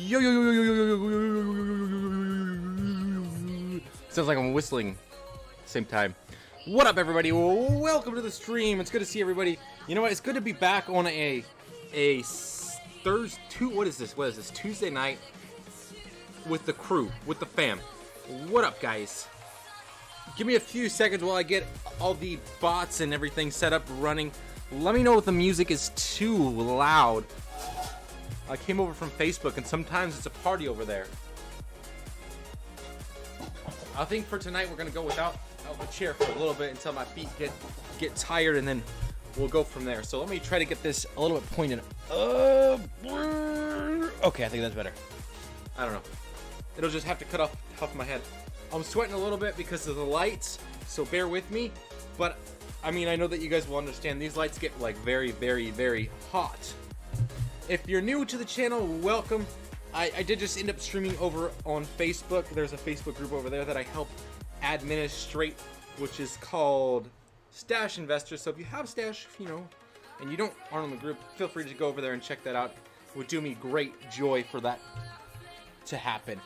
Yo yo yo yo yo yo yo yo yo. Sounds like I'm whistling. Same time. What up, everybody? Welcome to the stream. It's good to see everybody. You know what? It's good to be back on a Thursday. What is this? What is this? Tuesday night with the crew, with the fam. What up, guys? Give me a few seconds while I get all the bots and everything set up, running. Let me know if the music is too loud. I came over from Facebook, and sometimes it's a party over there. I think for tonight we're gonna go without a chair for a little bit until my feet get tired, and then we'll go from there. So let me try to get this a little bit pointed. Okay, I think that's better. I don't know. It'll just have to cut off my head. I'm sweating a little bit because of the lights, so bear with me. But I mean, I know that you guys will understand. These lights get like very, very, very hot. If you're new to the channel, welcome. I did just end up streaming over on Facebook. There's a Facebook group over there that I help administrate, which is called Stash Investors. So if you have Stash, you know, and you aren't on the group, feel free to go over there and check that out. It would do me great joy for that to happen.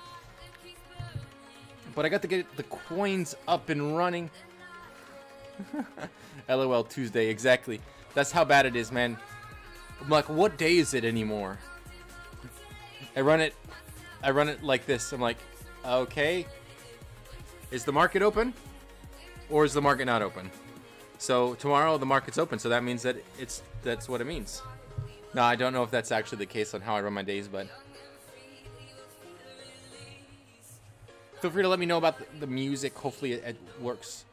But I got to get the coins up and running. LOL Tuesday, exactly. That's how bad it is, man. I'm like, what day is it anymore? I run it like this. I'm like, okay, is the market open or is the market not open? So tomorrow the market's open, so that means that that's what it means. No, I don't know if that's actually the case on how I run my days, but feel free to let me know about the music. Hopefully it works.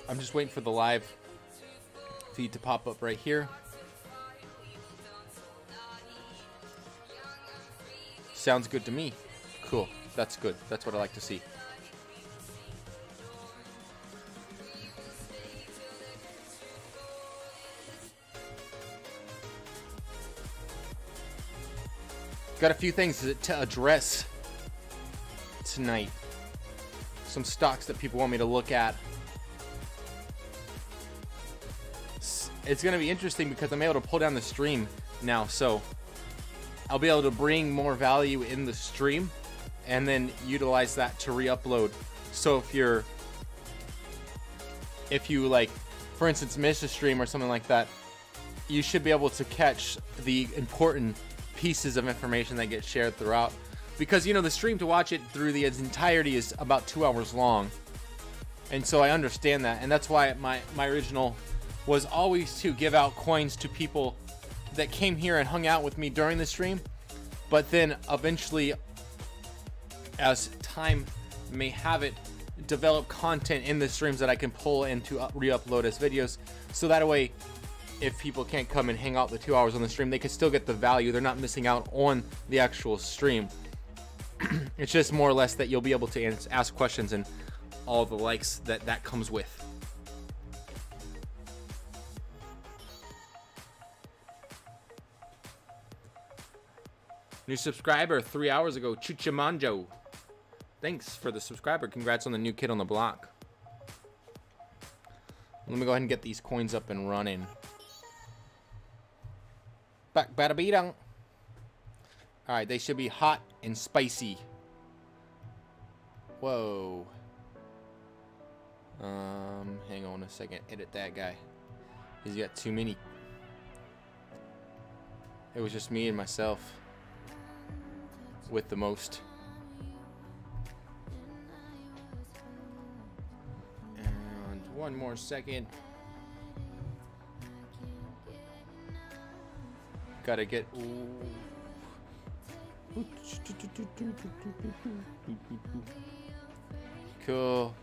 I'm just waiting for the live feed to pop up right here. Sounds good to me. Cool. That's good. That's what I like to see. Got a few things to address tonight. Some stocks that people want me to look at. It's going to be interesting because I'm able to pull down the stream now, so I'll be able to bring more value in the stream and then utilize that to re-upload. So if you like, for instance, miss a stream or something like that, you should be able to catch the important pieces of information that get shared throughout. Because, you know, the stream, to watch it through the entirety is about 2 hours long. And so I understand that. And that's why my original was always to give out coins to people that came here and hung out with me during the stream. But then eventually, as time may have it, develop content in the streams that I can pull in to re-upload as videos. So that way, if people can't come and hang out the 2 hours on the stream, they can still get the value. They're not missing out on the actual stream. It's just more or less that you'll be able to ask questions and all the likes that comes with. New subscriber 3 hours ago, Chuchamanjo. Thanks for the subscriber. Congrats on the new kid on the block. Let me go ahead and get these coins up and running. Back, bada beat on. Alright, they should be hot and spicy. Whoa. Hang on a second. Edit that guy. He's got too many. It was just me and myself with the most. And one more second. Gotta get. Cool.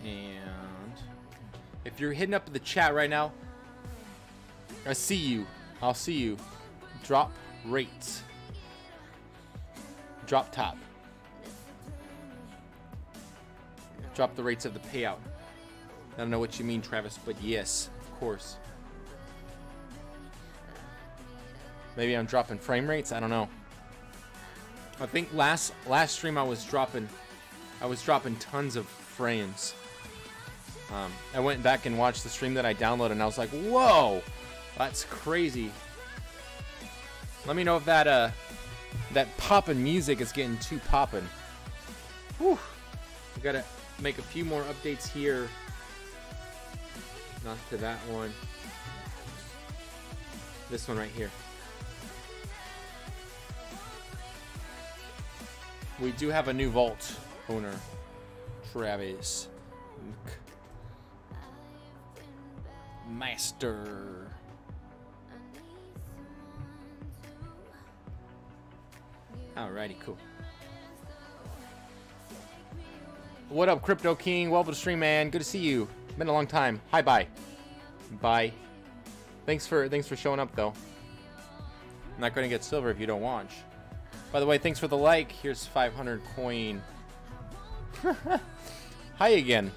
And if you're hitting up the chat right now, I see you. I'll see you. Drop rates. Drop top. Drop the rates of the payout. I don't know what you mean, Travis, but yes, of course. Maybe I'm dropping frame rates. I don't know. I think last stream I was dropping tons of frames. I went back and watched the stream that I downloaded, and I was like, whoa, that's crazy. Let me know if that that poppin' music is getting too poppin'. Whew. We gotta make a few more updates here. Not to that one. This one right here. We do have a new vault owner, Travis Master. Alrighty, cool. What up, Crypto King? Welcome to the stream, man. Good to see you. Been a long time. Hi, bye. Bye. Thanks for showing up, though. I'm not going to get silver if you don't watch. By the way, thanks for the like. Here's 500 coin. Hi again.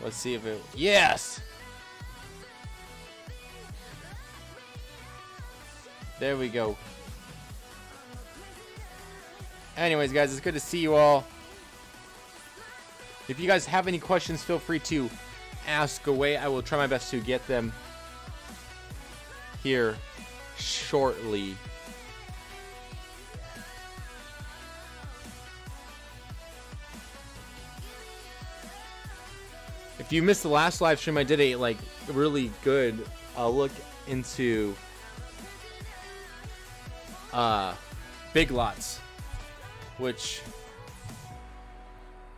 Let's see if it... Yes! There we go. Anyways, guys, it's good to see you all. If you guys have any questions, feel free to ask away. I will try my best to get them here shortly. If you missed the last live stream, I did a really good look into big lots, which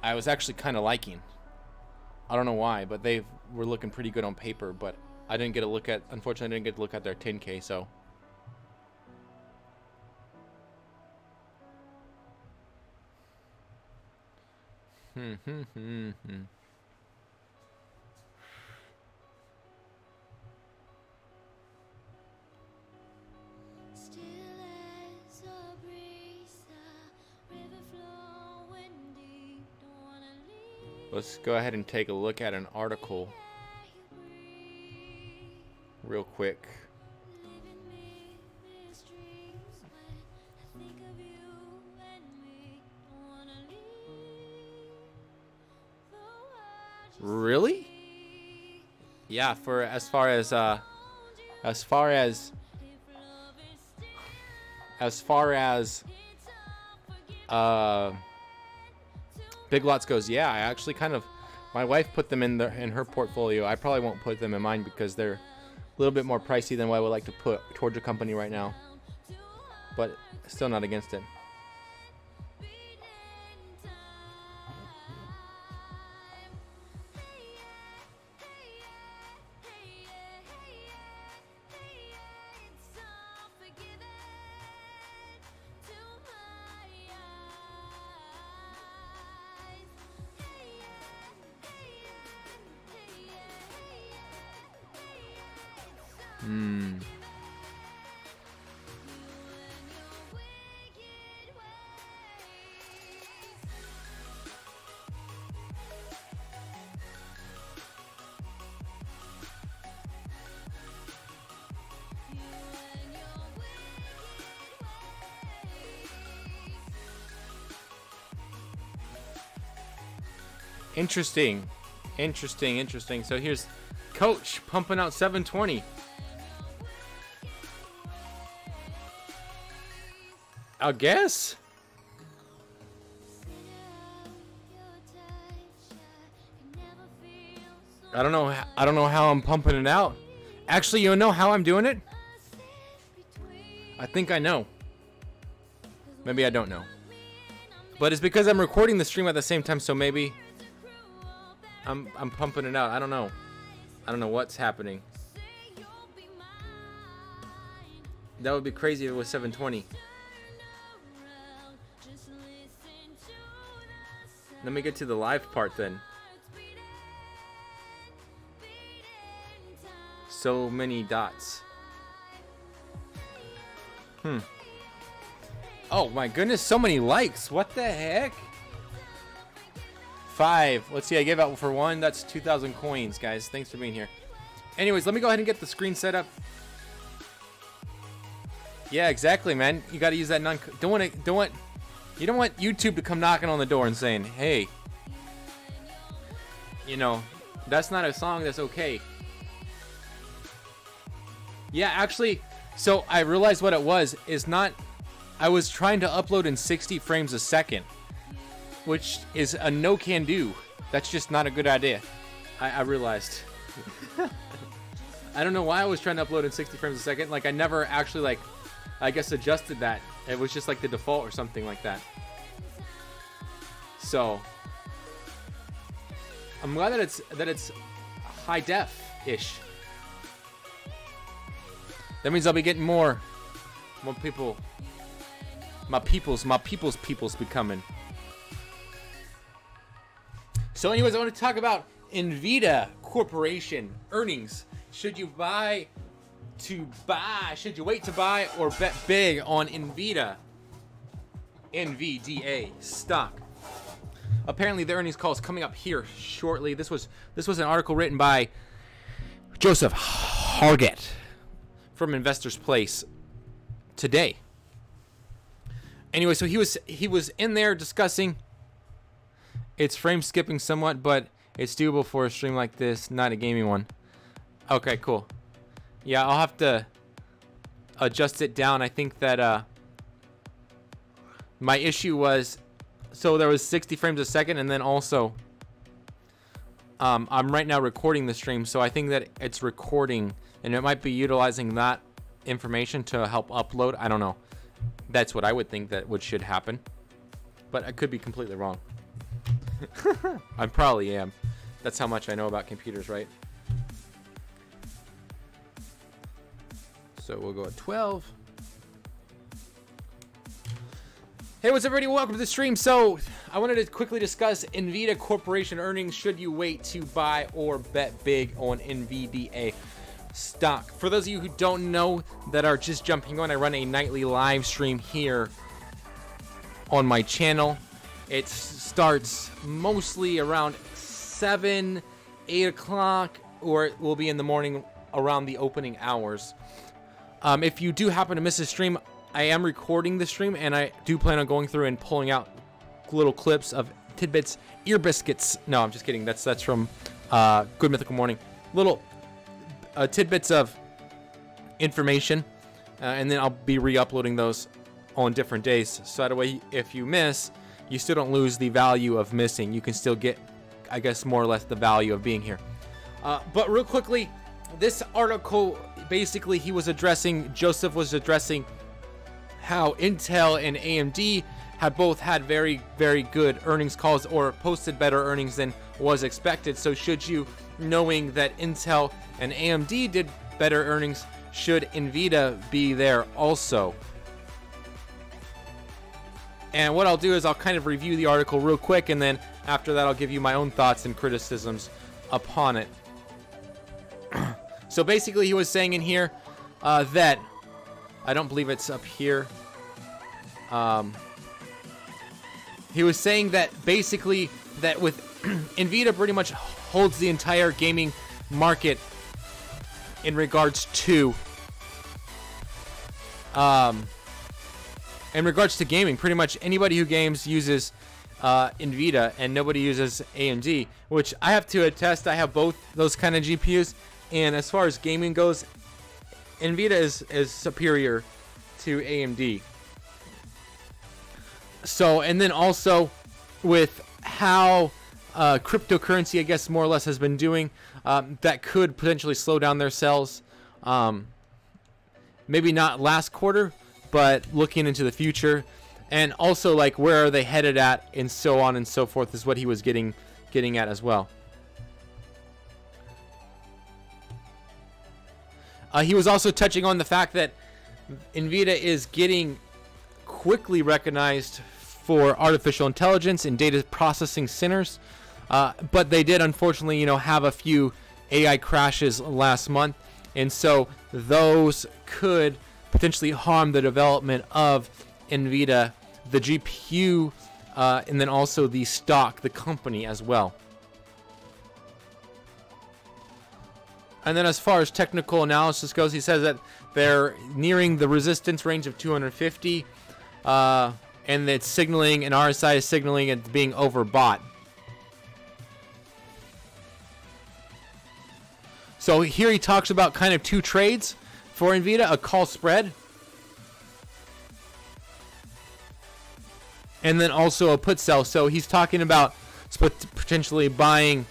I was actually kind of liking. I don't know why, but they were looking pretty good on paper, but I didn't get a look at, unfortunately, I didn't get to look at their 10K, so. Let's go ahead and take a look at an article real quick. Really? Yeah, for as far as big lots goes, yeah, I actually kind of, my wife put them in her portfolio. I probably won't put them in mine because they're a little bit more pricey than what I would like to put towards a company right now. But still not against it. Interesting. So here's Coach pumping out 720. I guess. I don't know how I'm pumping it out. Actually, you know how I'm doing it? I think I know. Maybe I don't know. But it's because I'm recording the stream at the same time, so maybe I'm pumping it out. I don't know. I don't know what's happening. That would be crazy if it was 720. Let me get to the live part then. So many dots. Oh my goodness, so many likes. What the heck? 5. Let's see, I gave out for 1. That's 2,000 coins, guys. Thanks for being here. Anyways, let me go ahead and get the screen set up. Yeah, exactly, man. You got to use that you don't want YouTube to come knocking on the door and saying, "Hey, you know, that's not a song that's okay. Yeah, actually, so I realized what it was is not, I was trying to upload in 60 frames a second, which is a no can do. That's just not a good idea. I realized. I don't know why I was trying to upload in 60 frames a second. Like, I never actually, like, I guess adjusted that. It was just like the default or something like that. So I'm glad that it's high def-ish. That means I'll be getting more people. My peoples be coming. So anyways, I want to talk about Nvidia Corporation earnings. Should you wait to buy or bet big on Nvidia stock? Apparently the earnings call is coming up here shortly. This was an article written by Joseph Hargett from Investors Place today. Anyway, so he was in there discussing, it's frame skipping somewhat, but it's doable for a stream like this, not a gaming one. Okay, cool. Yeah, I'll have to adjust it down. I think that my issue was, so there was 60 frames a second, and then also I'm right now recording the stream, so I think that it's recording, and it might be utilizing that information to help upload. I don't know. That's what I would think that should happen, but I could be completely wrong. I probably am. That's how much I know about computers, right? So we'll go at 12. Hey, what's up, everybody? Welcome to the stream. So I wanted to quickly discuss Nvidia Corporation earnings. Should you wait to buy or bet big on Nvidia stock? For those of you who don't know, that are just jumping on, I run a nightly live stream here on my channel. It starts mostly around 7, 8 o'clock, or it will be in the morning around the opening hours. If you do happen to miss a stream, I am recording the stream, and I do plan on going through and pulling out little clips of tidbits, ear biscuits. No, I'm just kidding. That's from Good Mythical Morning. Little tidbits of information, and then I'll be re-uploading those on different days. So that way, if you miss, you still don't lose the value of missing. You can still get, I guess, more or less the value of being here. But real quickly, this article, basically, Joseph was addressing how Intel and AMD have both had very, very good earnings calls, or posted better earnings than was expected. So should you, knowing that Intel and AMD did better earnings, should Nvidia be there also? And what I'll do is I'll kind of review the article real quick, and then after that I'll give you my own thoughts and criticisms upon it. So basically he was saying in here that, I don't believe it's up here. He was saying that basically that with Nvidia pretty much holds the entire gaming market in regards to gaming. Pretty much anybody who games uses Nvidia, and nobody uses AMD, which I have to attest. I have both those kind of GPUs, and as far as gaming goes, Nvidia is superior to AMD. So, and then also with how cryptocurrency, I guess, more or less has been doing, that could potentially slow down their sales. Maybe not last quarter, but looking into the future. And also, like, where are they headed at, and so on and so forth, is what he was getting at as well. He was also touching on the fact that Nvidia is getting quickly recognized for artificial intelligence and data processing centers, but they did unfortunately, have a few AI crashes last month, and so those could potentially harm the development of Nvidia, the GPU, and then also the stock, the company as well. And then as far as technical analysis goes, he says that they're nearing the resistance range of 250, and it's signaling, and RSI is signaling it's being overbought. So here he talks about kind of two trades for NVIDIA, a call spread, and then also a put sell. So he's talking about potentially buying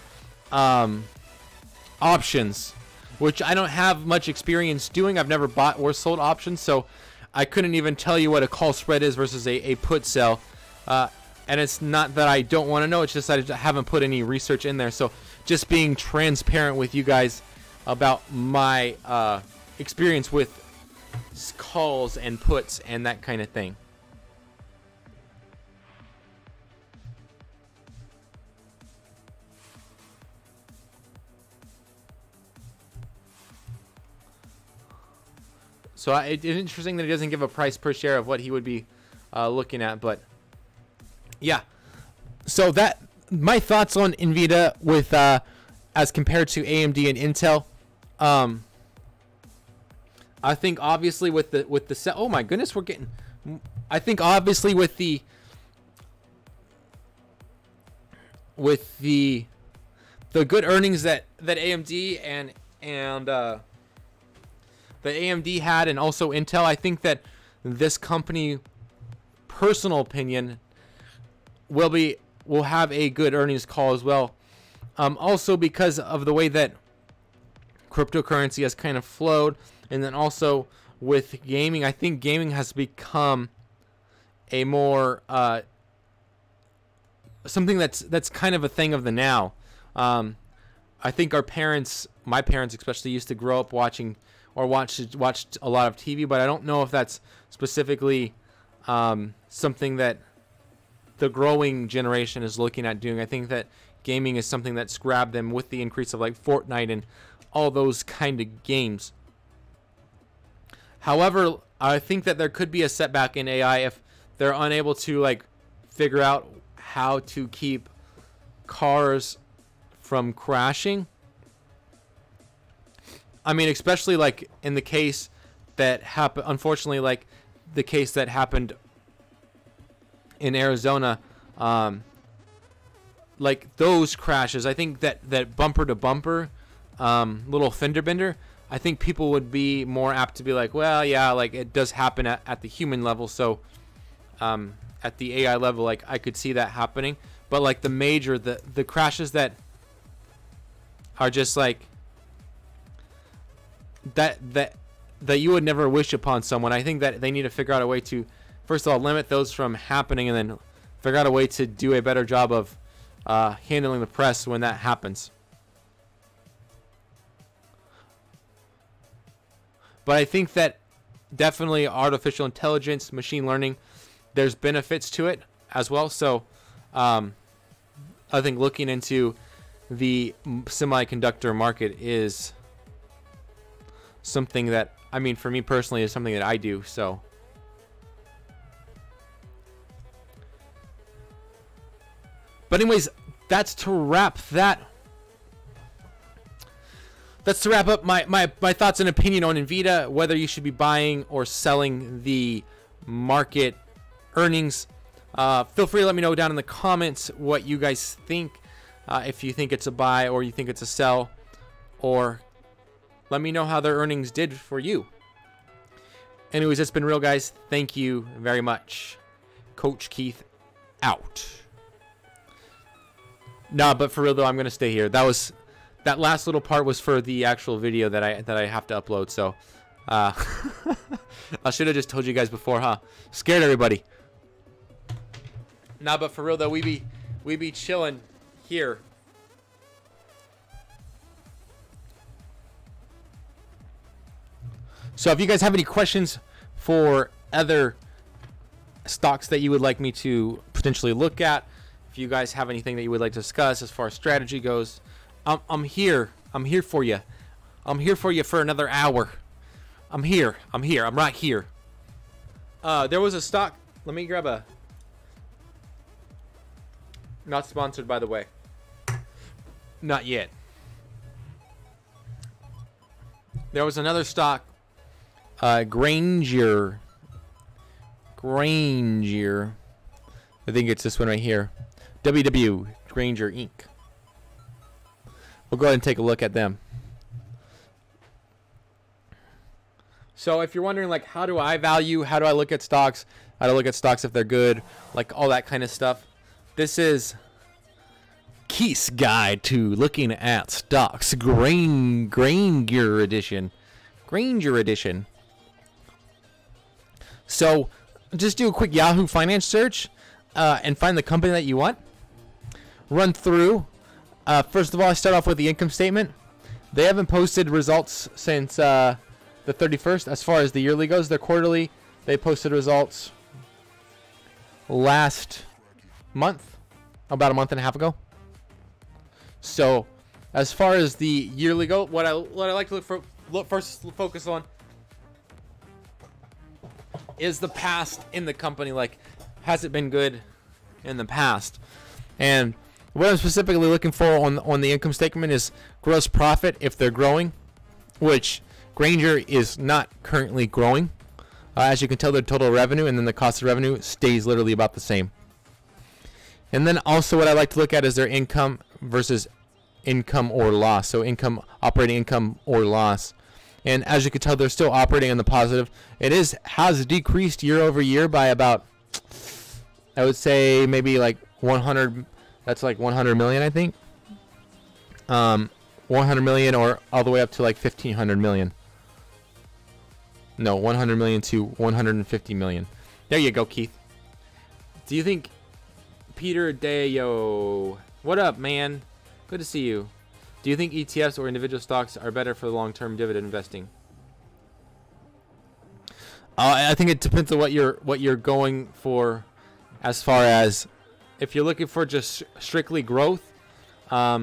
options, which I don't have much experience doing. I've never bought or sold options, so I couldn't even tell you what a call spread is versus a put sell. And it's not that I don't want to know, it's just that I haven't put any research in there. So just being transparent with you guys about my experience with calls and puts and that kind of thing. So it's interesting that he doesn't give a price per share of what he would be looking at, but yeah. So that my thoughts on NVIDIA with as compared to AMD and Intel. I think obviously with the oh my goodness, we're getting. I think obviously with the good earnings that AMD and that AMD had, and also Intel, I think that this company, personal opinion, will have a good earnings call as well. Also because of the way that cryptocurrency has kind of flowed, and then also with gaming, I think gaming has become a more something that's kind of a thing of the now. I think our parents, my parents especially, used to grow up watching or watched a lot of TV, but I don't know if that's specifically something that the growing generation is looking at doing. I think that gaming is something that's grabbed them with the increase of like Fortnite and all those kind of games. However, I think that there could be a setback in AI if they're unable to like figure out how to keep cars from crashing. I mean, especially like in the case that happened, unfortunately, like the case that happened in Arizona, like those crashes, I think that bumper to bumper, little fender bender, I think people would be more apt to be like, well, yeah, like it does happen at the human level. So at the AI level, like I could see that happening. But like the major, the crashes that are just like that you would never wish upon someone, I think that they need to figure out a way to, first of all, limit those from happening, and then figure out a way to do a better job of handling the press when that happens. But I think that definitely artificial intelligence, machine learning, there's benefits to it as well. So I think looking into the semiconductor market is something that, I mean, for me personally, is something that I do. So but anyways, that's to wrap that. That's to wrap up my thoughts and opinion on NVIDIA, whether you should be buying or selling the market earnings. Feel free to let me know down in the comments what you guys think. If you think it's a buy or you think it's a sell, or let me know how their earnings did for you. Anyways, it's been real, guys. Thank you very much. Coach Keith out. Nah, but for real though, I'm gonna stay here. That last little part was for the actual video that I have to upload. So I should have just told you guys before, huh? Scared everybody. Nah, but for real though, we be chilling here. So if you guys have any questions for other stocks that you would like me to potentially look at, if you guys have anything that you would like to discuss as far as strategy goes, I'm here. I'm here for you. I'm here for you for another hour. I'm here. I'm right here. There was a stock. Let me grab a. Not sponsored, by the way. Not yet. There was another stock. Granger. I think it's this one right here. WW Granger Inc. We'll go ahead and take a look at them. So if you're wondering, like, how do I look at stocks, how to look at stocks if they're good, like all that kind of stuff, this is Keith's Guide to Looking at Stocks, Granger edition. So just do a quick Yahoo Finance search and find the company that you want. Run through. First of all, I start off with the income statement. They haven't posted results since the 31st as far as the yearly goes. Their quarterly, they posted results last month, about a month and a half ago. So as far as the yearly go, what I like to first focus on is the past in the company. Like, has it been good in the past? And what I'm specifically looking for on the income statement is gross profit if they're growing, which Granger is not currently growing. As you can tell, their total revenue and then the cost of revenue stays literally about the same. And then also what I like to look at is their income versus income or loss. So operating income or loss. And as you can tell, they're still operating in the positive. It has decreased year over year by about, I would say maybe like 100. That's like 100 million, I think. 100 million or all the way up to like 1,500 million. No, 100 million to 150 million. There you go, Keith. Do you think Peter Dayo? What up, man? Good to see you. Do you think ETFs or individual stocks are better for long-term dividend investing? I think it depends on what you're going for, as far as if you're looking for just strictly growth. Are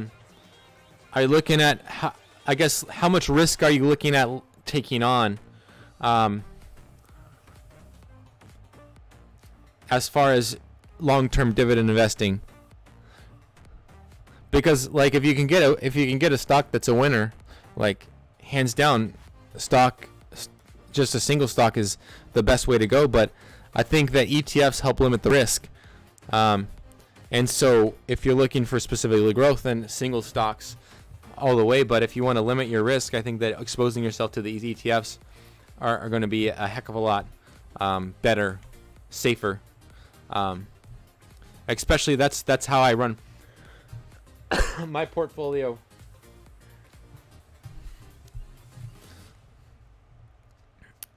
you looking at how much risk are you looking at taking on? As far as long-term dividend investing, because like if you can get a stock that's a winner, like hands down, just a single stock is the best way to go. But I think that ETFs help limit the risk, and so if you're looking for specifically growth, then single stocks all the way. But if you want to limit your risk, I think that exposing yourself to these ETFs are going to be a heck of a lot better, safer. Especially that's how I run my portfolio.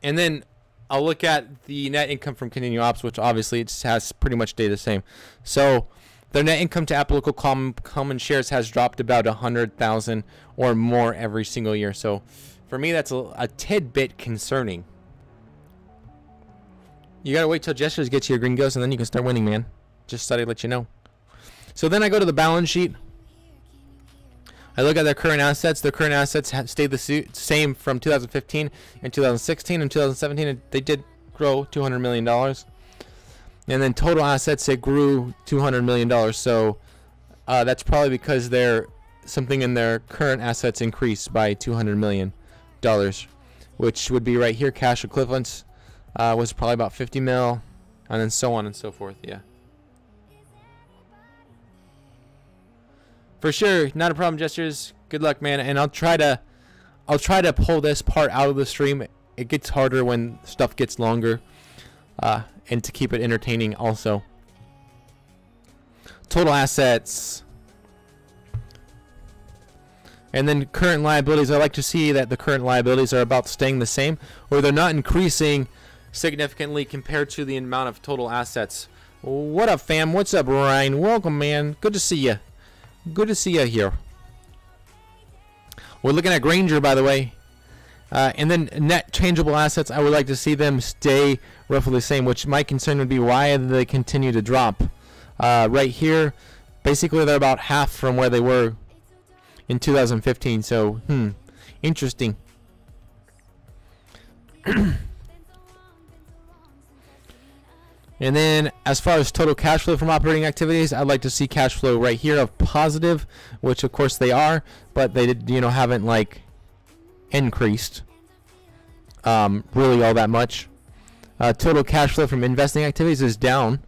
And then I'll look at the net income from continuing ops, which obviously it has pretty much stayed the same. So their net income to applicable common shares has dropped about 100,000 or more every single year. So for me, that's a tidbit concerning. You gotta wait till gestures get you your gringos, and then you can start winning, man. Just thought I'd let you know. So then I go to the balance sheet. I look at their current assets. Their current assets have stayed the same from 2015 and 2016 and 2017. And they did grow $200 million. And then total assets, it grew $200 million. So that's probably because something in their current assets increased by $200 million, which would be right here. Cash equivalents was probably about 50 mil, and then so on and so forth. Yeah. For sure, not a problem, gestures. Good luck, man. And I'll try to pull this part out of the stream. It gets harder when stuff gets longer, and to keep it entertaining also. Total assets, and then current liabilities. I like to see that the current liabilities are about staying the same, or they're not increasing significantly compared to the amount of total assets. What up, fam? What's up, Ryan? Welcome, man. Good to see you. Good to see you here. We're looking at Granger, by the way. And then net tangible assets, I would like to see them stay roughly the same, which my concern would be why they continue to drop. Right here, basically they're about half from where they were in 2015. So, interesting. And then as far as total cash flow from operating activities, I'd like to see cash flow right here of positive, which of course they are, but they haven't like increased really all that much. Total cash flow from investing activities is down,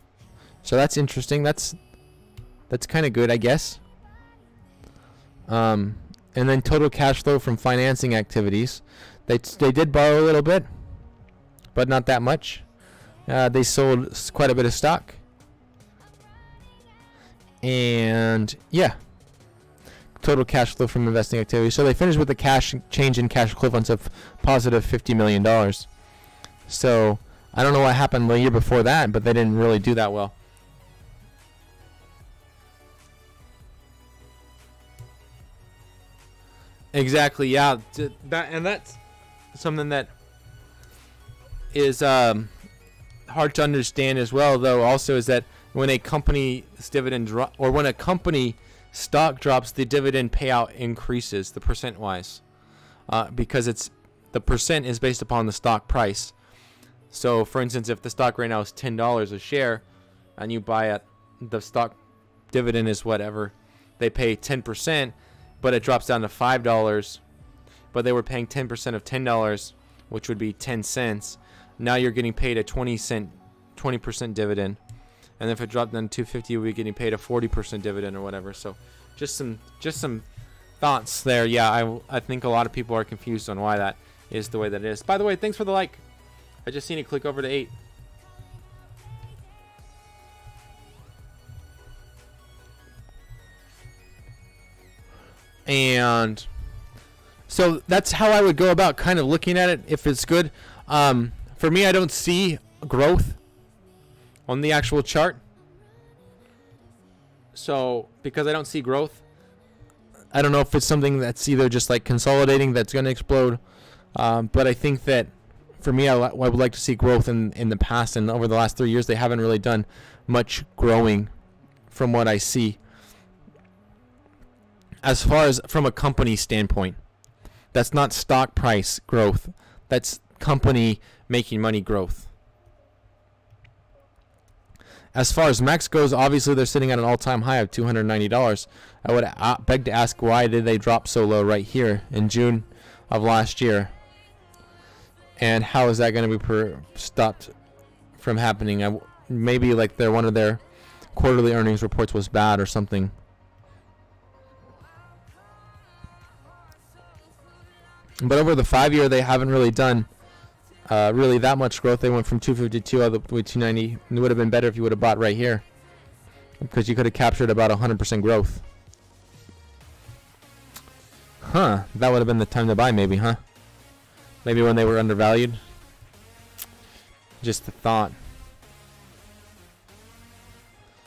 so that's interesting. That's kind of good, I guess. And then total cash flow from financing activities, they did borrow a little bit, but not that much. They sold quite a bit of stock. And yeah, total cash flow from investing activity. So they finished with a cash change in cash equivalents of positive $50 million. So I don't know what happened the year before that, but they didn't really do that well. Exactly, yeah. And that's something that is hard to understand as well, though, also, is that when a company's dividend or when a company stock drops, the dividend payout increases the percent-wise, because the percent is based upon the stock price. So, for instance, if the stock right now is $10 a share, and you buy it, the stock dividend is whatever. They pay 10%, but it drops down to $5. But they were paying 10% of $10, which would be 10 cents. Now you're getting paid a 20% dividend. And if it dropped down to $2.50, you'll be getting paid a 40% dividend or whatever. So, just some thoughts there. Yeah, I think a lot of people are confused on why that is the way that it is. By the way, thanks for the like. I just seen it click over to 8. And so that's how I would go about kind of looking at it, if it's good. For me, I don't see growth on the actual chart. So because I don't see growth, I don't know if it's something that's either just like consolidating that's going to explode. But I think that for me, I would like to see growth in the past, and over the last 3 years, they haven't really done much growing from what I see. As far as from a company standpoint, that's not stock price growth. That's company making money growth. As far as Max goes, obviously they're sitting at an all-time high of $290. I would beg to ask, why did they drop so low right here in June of last year? And how is that going to be stopped from happening? Maybe like one of their quarterly earnings reports was bad or something. But over the 5-year, they haven't really done really that much growth. They went from 252 all the way to 290. It would have been better if you would have bought right here, because you could have captured about 100% growth. Huh? That would have been the time to buy, maybe, huh? Maybe when they were undervalued. Just a thought.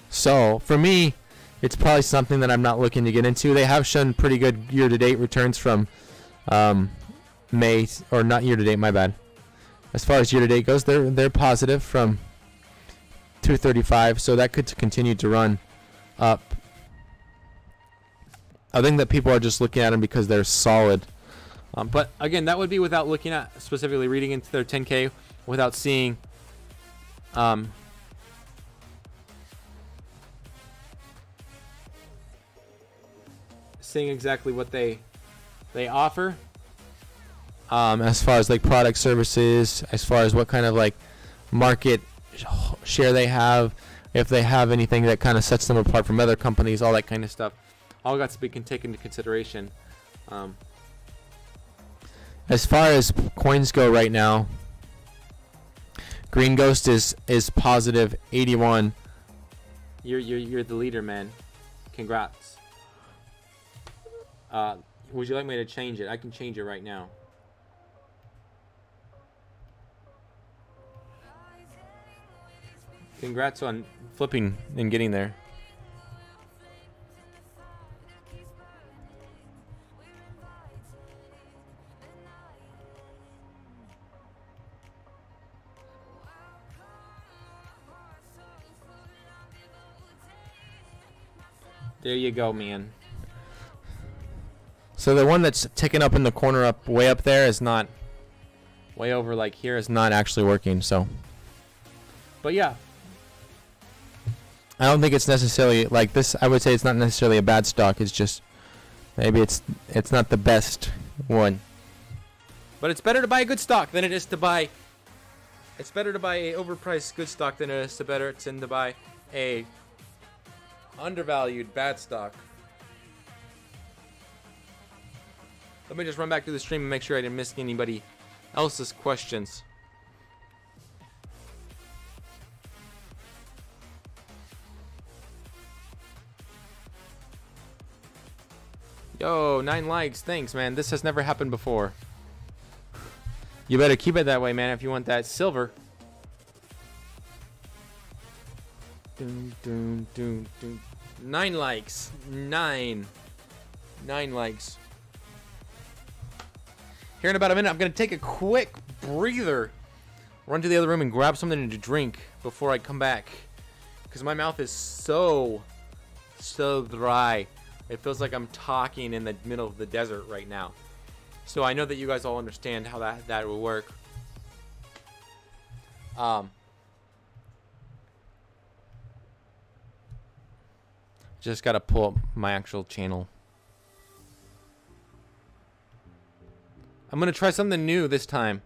So for me, it's probably something that I'm not looking to get into. They have shown pretty good year-to-date returns from May, or not year-to-date, my bad. As far as year-to-date goes, they're positive from 235, so that could continue to run up. I think that people are just looking at them because they're solid. But again, that would be without looking at, specifically reading into their 10K, without seeing exactly what they offer. As far as like product services, as far as what kind of like market share they have, if they have anything that kind of sets them apart from other companies, all that kind of stuff, all got to be taken into consideration. As far as coins go right now, Green Ghost is positive 81. You're the leader, man. Congrats. Would you like me to change it? I can change it right now. Congrats on flipping and getting there. There you go, man. So the one that's ticking up in the corner up way up there is not, way over like here is not actually working, so. But yeah. I don't think it's necessarily like this. I would say it's not necessarily a bad stock. It's just maybe it's not the best one. But it's better to buy a good stock than it is to buy. It's better to buy a overpriced good stock than it is to buy a undervalued bad stock. Let me just run back to the stream and make sure I didn't miss anybody else's questions. Yo, 9 likes. Thanks, man. This has never happened before. You better keep it that way, man, if you want that silver. Doom, doom, doom, doom. 9 likes. 9 likes. Here in about a minute, I'm going to take a quick breather. Run to the other room and grab something to drink before I come back. Because my mouth is so dry. It feels like I'm talking in the middle of the desert right now. So I know that you guys all understand how that will work. Just got to pull up my actual channel. I'm going to try something new this time.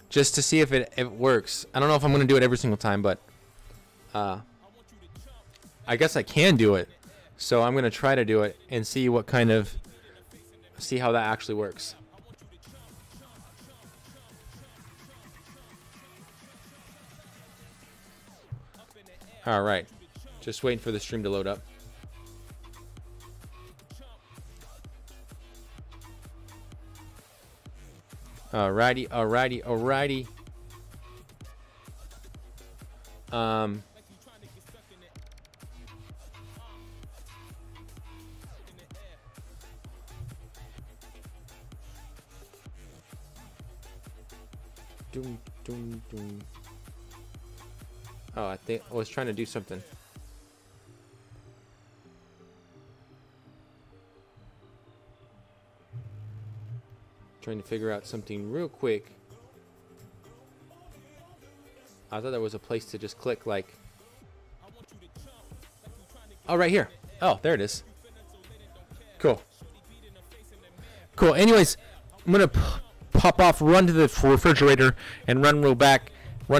Just to see if it works. I don't know if I'm going to do it every single time, but I guess I can do it. So I'm going to try to do it and see how that actually works. All right. Just waiting for the stream to load up. Alrighty. Doom. Oh, I think I was trying to do something. Trying to figure out something real quick. I thought there was a place to just click like. Oh, right here. Oh, there it is. Cool. Anyways, I'm gonna pop off, run to the refrigerator, and run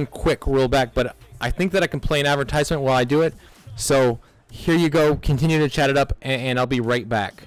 quick, real back. But I think that I can play an advertisement while I do it. So here you go. Continue to chat it up, and I'll be right back.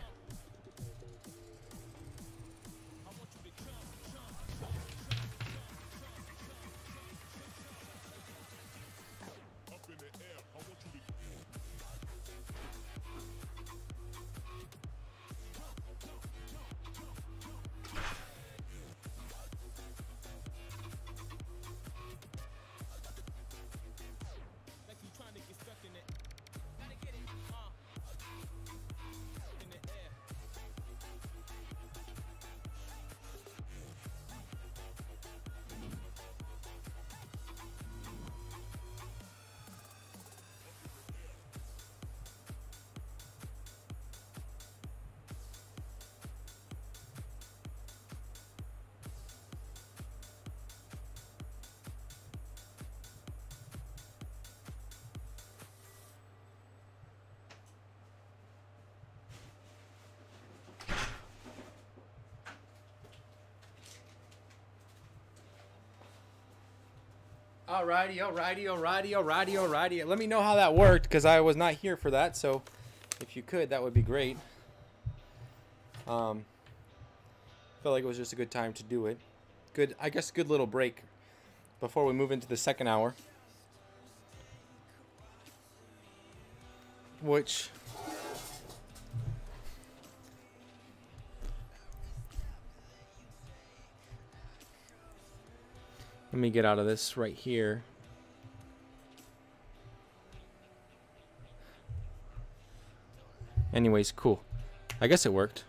Alrighty. Let me know how that worked, because I was not here for that. So if you could, that would be great. Felt like it was just a good time to do it. Good little break before we move into the second hour. Which let me get out of this right here. Anyways, cool. I guess it worked.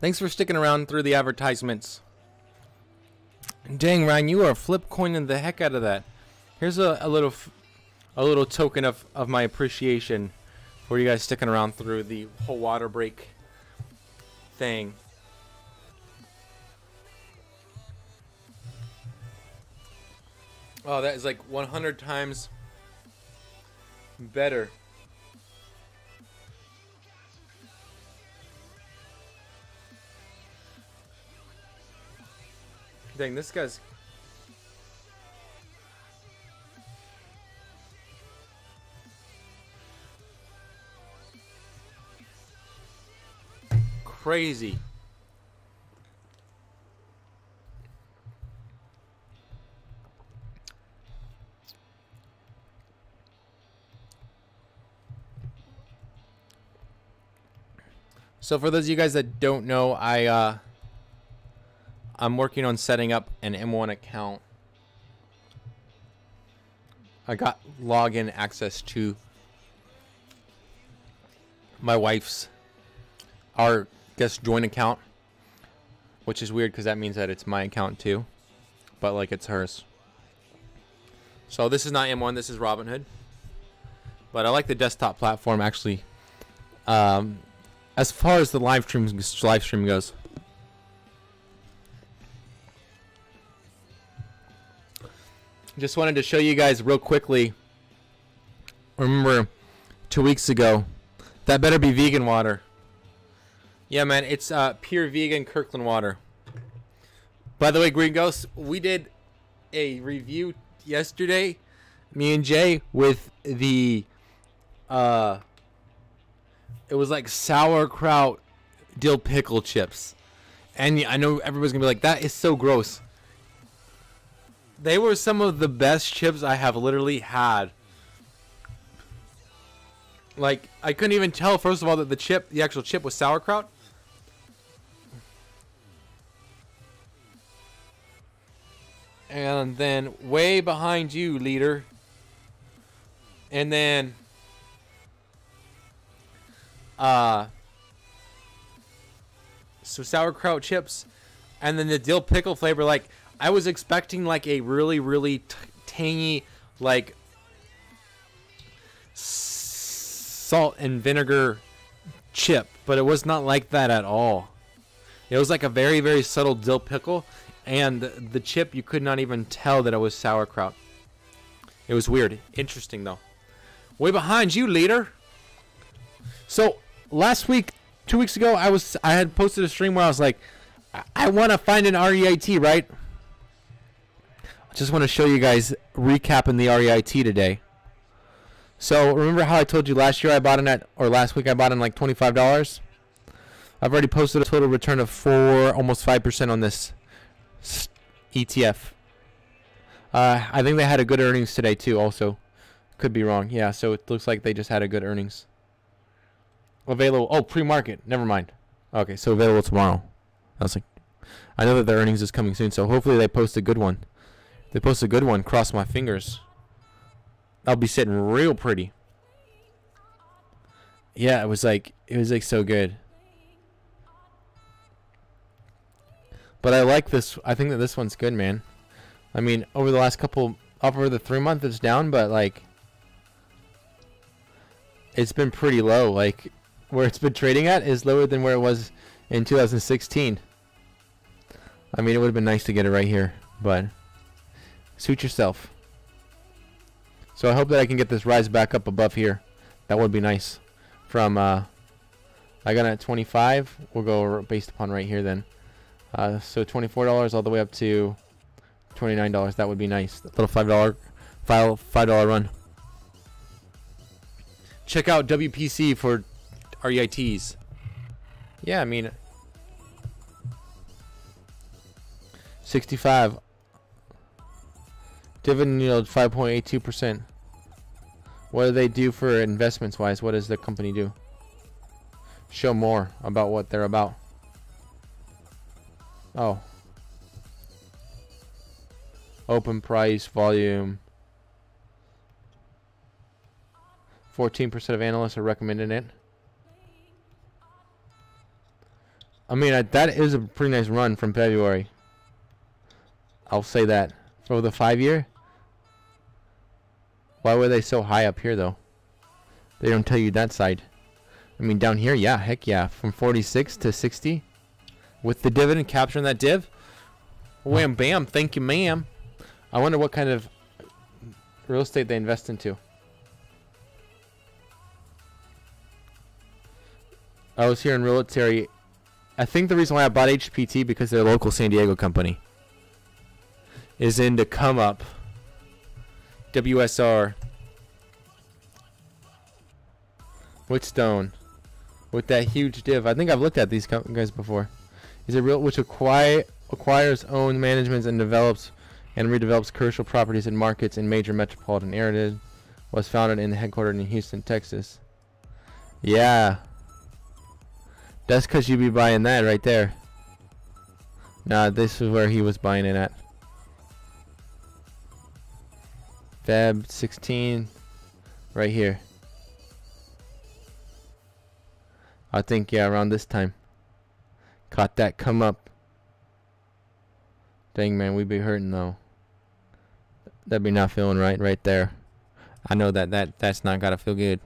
Thanks for sticking around through the advertisements. Dang, Ryan, you are flip coining the heck out of that. Here's a little token of my appreciation for you guys sticking around through the whole water break thing. Oh, that is like 100 times better. Dang, this guy's crazy. So for those of you guys that don't know, I'm working on setting up an M1 account. I got login access to my wife's, our guest joint account, which is weird because that means that it's my account too, but like it's hers. So this is not M1, this is Robinhood. But I like the desktop platform actually. As far as the live stream goes. Just wanted to show you guys real quickly. Remember 2 weeks ago, that better be vegan water. Yeah, man, it's pure vegan Kirkland water. By the way, Green Ghost, we did a review yesterday, me and Jay, with the it was like sauerkraut dill pickle chips. And I know everybody's gonna be like, that is so gross. They were some of the best chips I have literally had. Like, I couldn't even tell, first of all, that the actual chip was sauerkraut. And then way behind you, leader. And then so sauerkraut chips, and then the dill pickle flavor. Like, I was expecting like a really tangy, like salt and vinegar chip, but it was not like that at all. It was like a very subtle dill pickle, and the chip, you could not even tell that it was sauerkraut. It was weird. Interesting though. Way behind you, leader. So last week, 2 weeks ago, I had posted a stream where I was like, I want to find an REIT, right? I just want to show you guys recapping the REIT today. So remember how I told you last year I bought in last week I bought in like $25? I've already posted a total return of almost 5% on this ETF. I think they had a good earnings today too also. Could be wrong. Yeah, so it looks like they just had a good earnings. Available. Oh, pre-market. Never mind. Okay, so available tomorrow. I was like, I know that their earnings is coming soon, so hopefully they post a good one. If they post a good one, cross my fingers. I'll be sitting real pretty. Yeah, it was like so good. But I like this. I think that this one's good, man. I mean, over the 3 month it's down, but like it's been pretty low. Like where it's been trading at is lower than where it was in 2016. I mean, it would have been nice to get it right here, but suit yourself. So I hope that I can get this rise back up above here. That would be nice. From I got it at 25. We'll go based upon right here then. So $24 all the way up to $29. That would be nice. A little $5 run. Check out WPC for REITs. Yeah, I mean 65. Dividend yield 5.82%. What do they do for investments wise? What does the company do? Show more about what they're about. Oh. Open price, volume. 14% of analysts are recommending it. I mean, that is a pretty nice run from February. I'll say that. For the 5 year? Why were they so high up here, though? They don't tell you that side. I mean, down here, yeah, heck yeah. From 46 to 60. With the dividend, capturing that div. Wham, bam, thank you, ma'am. I wonder what kind of real estate they invest into. I was here in Realty. I think the reason why I bought HPT because they're a local San Diego company. Is in to come up. WSR. Wheatstone. With that huge div. I think I've looked at these guys before. Is it real? Which acquires, owns, managements, and develops and redevelops commercial properties and markets in major metropolitan areas. Was founded and headquartered in Houston, Texas. Yeah. That's because you be buying that right there. Nah, this is where he was buying it at. Feb 16, right here. I think, yeah, around this time. Caught that come up. Dang, man, we be hurting though. That be not feeling right there. I know that's not gotta feel good.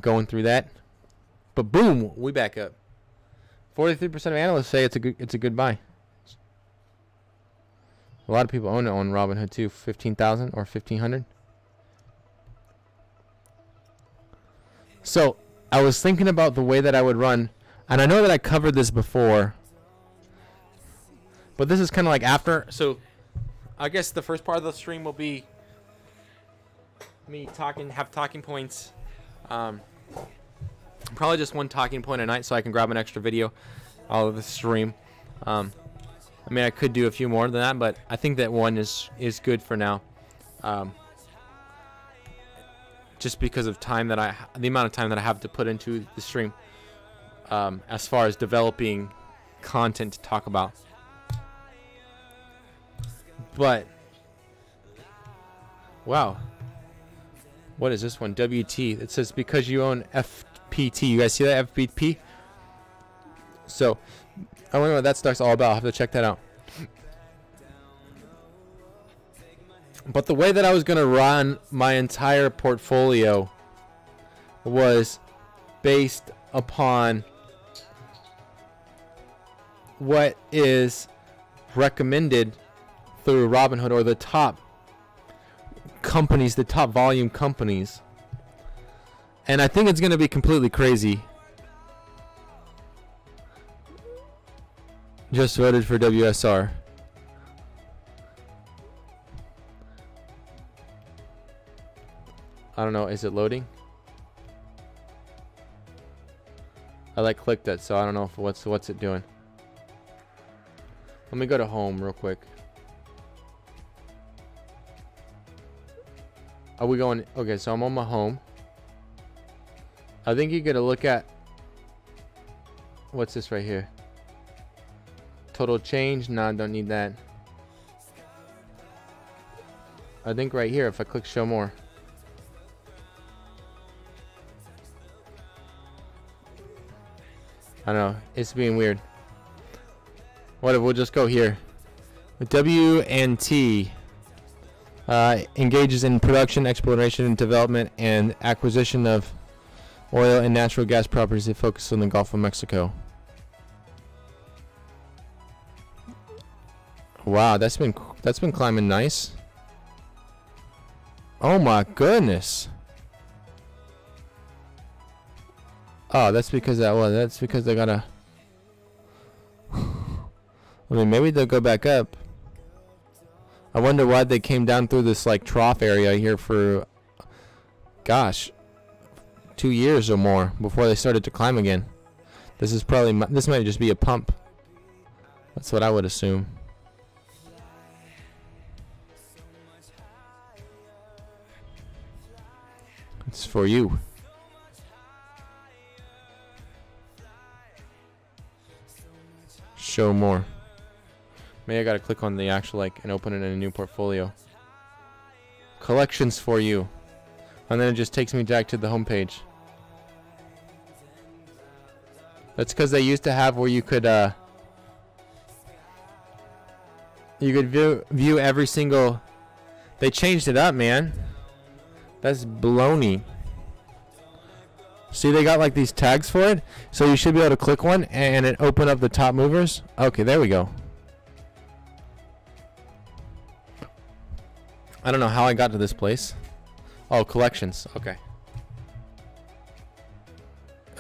Going through that, but boom, we back up. 43% of analysts say it's a good buy. A lot of people own it on Robinhood too. 15,000 or 1,500. So I was thinking about the way that I would run, and I know that I covered this before, but this is kind of like after. So I guess the first part of the stream will be me talking points. Probably just one talking point a night, so I can grab an extra video out of the stream. I mean, I could do a few more than that, but I think that one is good for now. Just because of time that the amount of time that I have to put into the stream, as far as developing content to talk about. But wow, what is this one? WT. It says because you own FPT. You guys see that FPT? So I wonder what that stock's all about. I'll have to check that out. But the way that I was going to run my entire portfolio was based upon what is recommended through Robinhood, or the top companies, the top volume companies. And I think it's going to be completely crazy. Just voted for WSR. I don't know, is it loading? I like clicked it, so I don't know if what's it doing. Let me go to home real quick. Are we going? Okay, so I'm on my home. I think you get a look at what's this right here. Total change. Nah, don't need that. I think right here, if I click show more. I don't know, it's being weird. What if we'll just go here? W&T engages in production, exploration, and development and acquisition of oil and natural gas properties that focus on the Gulf of Mexico. Wow, that's been climbing nice. Oh my goodness. Oh, that's because that's because they gotta. I mean, maybe they'll go back up. I wonder why they came down through this like trough area here for, gosh, 2 years or more before they started to climb again. This might just be a pump. That's what I would assume. It's for you. Show more. Maybe I gotta click on the actual and open it in a new portfolio. Collections for you. And then it just takes me back to the home page. That's because they used to have where you could view every single. They changed it up, man. That's baloney. See, they got like these tags for it, so you should be able to click one and it open up the top movers. Okay, there we go. I don't know how I got to this place. Oh, collections. Okay.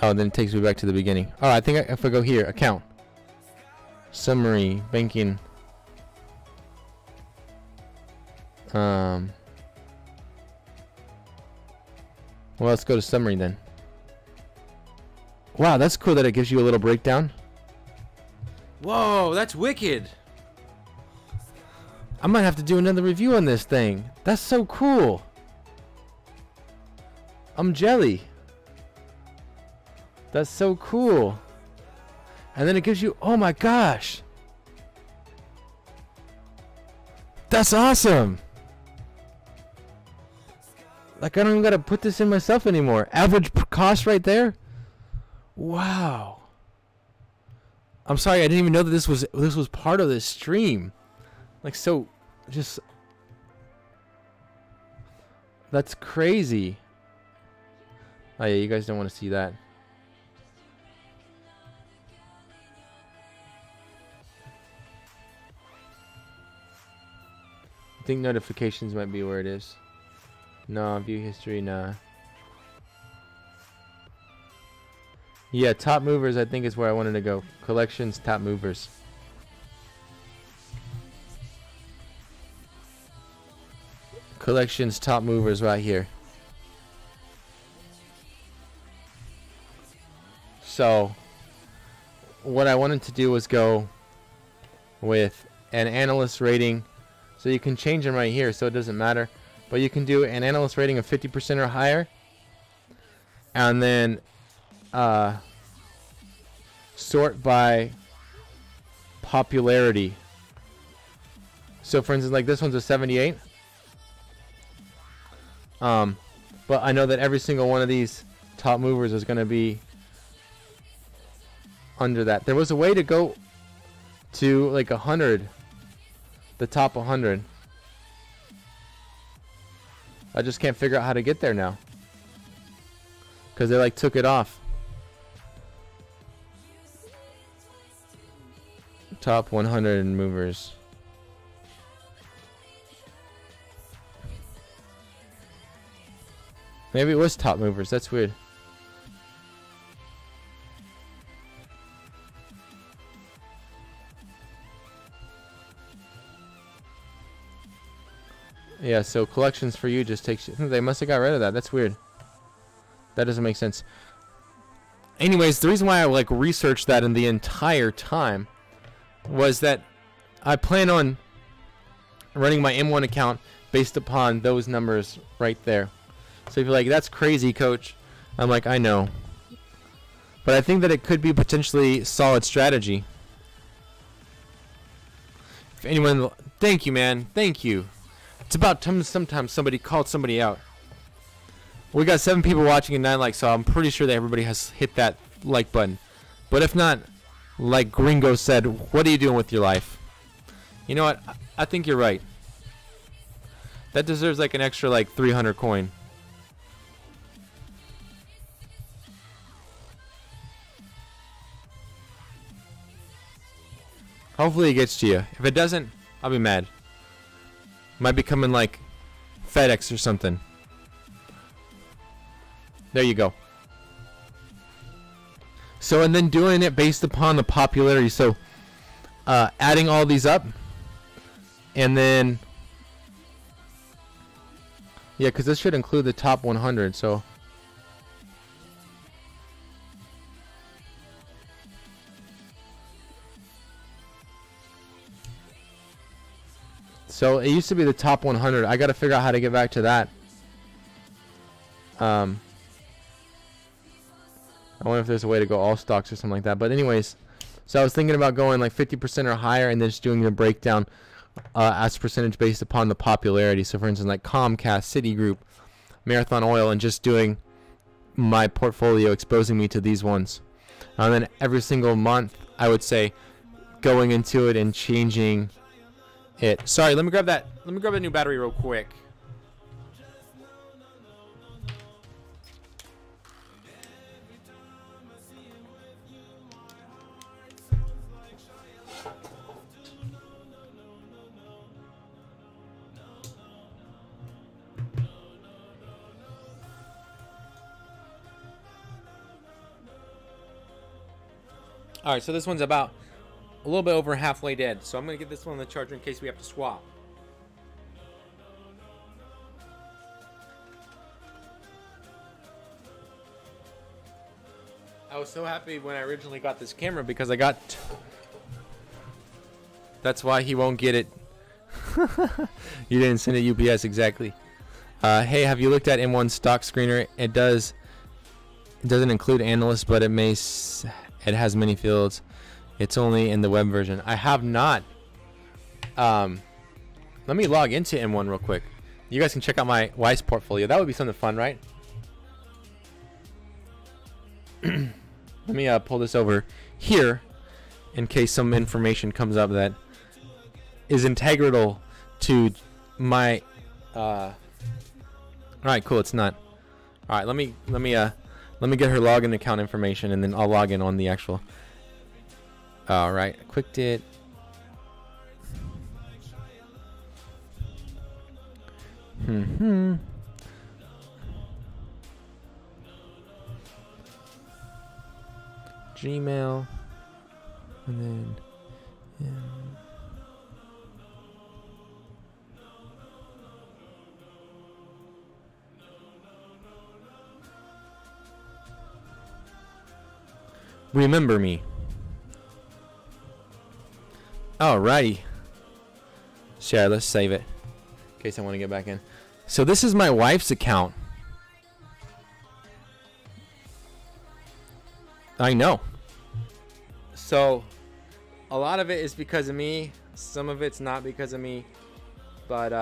Oh, then it takes me back to the beginning. Oh, I think if I go here, account, summary, banking. Well, let's go to summary then. Wow, that's cool that it gives you a little breakdown. Whoa, that's wicked. I might have to do another review on this thing. That's so cool. I'm jelly. That's so cool. And then it gives you, oh my gosh. That's awesome. Like, I don't even gotta put this in myself anymore. Average cost right there. Wow. I'm sorry, I didn't even know that this was part of this stream. Like, so, just, that's crazy. Oh yeah, you guys don't want to see that. I think notifications might be where it is. No, view history, nah. Yeah, top movers I think is where I wanted to go. Collections, top movers. Collections, top movers right here. So, what I wanted to do was go with an analyst rating. So you can change them right here, so it doesn't matter. But you can do an analyst rating of 50% or higher. And then sort by popularity. So for instance, like this one's a 78. But I know that every single one of these top movers is going to be under that. There was a way to go to like 100, the top 100. I just can't figure out how to get there now, because they like took it off. Top 100 movers. Maybe it was top movers. That's weird. Yeah, so collections for you just takes you. They must have got rid of that. That's weird. That doesn't make sense. Anyways, the reason why I like researched that in the entire time was that I plan on running my M1 account based upon those numbers right there. So if you're like, that's crazy, coach, I'm like, I know. But I think that it could be potentially solid strategy. If anyone, thank you, man. Thank you. It's about time sometimes somebody called somebody out. We got 7 people watching and 9 likes, so I'm pretty sure that everybody has hit that like button. But if not, like Gringo said, what are you doing with your life? You know what? I think you're right. That deserves like an extra like 300 coin. Hopefully it gets to you. If it doesn't, I'll be mad. Might be coming like FedEx or something. There you go. So, and then doing it based upon the popularity. So, adding all these up. And then, yeah, because this should include the top 100. So, it used to be the top 100. I got to figure out how to get back to that. I wonder if there's a way to go all stocks or something like that. But anyways, so I was thinking about going like 50% or higher and then just doing the breakdown as percentage based upon the popularity. So for instance, like Comcast, Citigroup, Marathon Oil, and just doing my portfolio, exposing me to these ones. And then every single month, I would say, going into it and changing it. Sorry, let me grab that. Let me grab a new battery real quick. Alright, so this one's about a little bit over halfway dead. So I'm going to get this one on the charger in case we have to swap. I was so happy when I originally got this camera because I got... That's why he won't get it. You didn't send it UPS, exactly. Hey, have you looked at M1 stock screener? It doesn't include analysts, but it has many fields. It's only in the web version. I have not. Let me log into M1 real quick. You guys can check out my wife's portfolio. That would be something fun, right? Let me pull this over here in case some information comes up that is integral to my all right, cool. It's not. All right, let me get her login account information, and then I'll log in on the actual. All right, clicked it. Gmail, and then remember me. Alrighty. Sure, let's save it in case I want to get back in. So this is my wife's account. I know. So a lot of it is because of me. Some of it's not because of me. But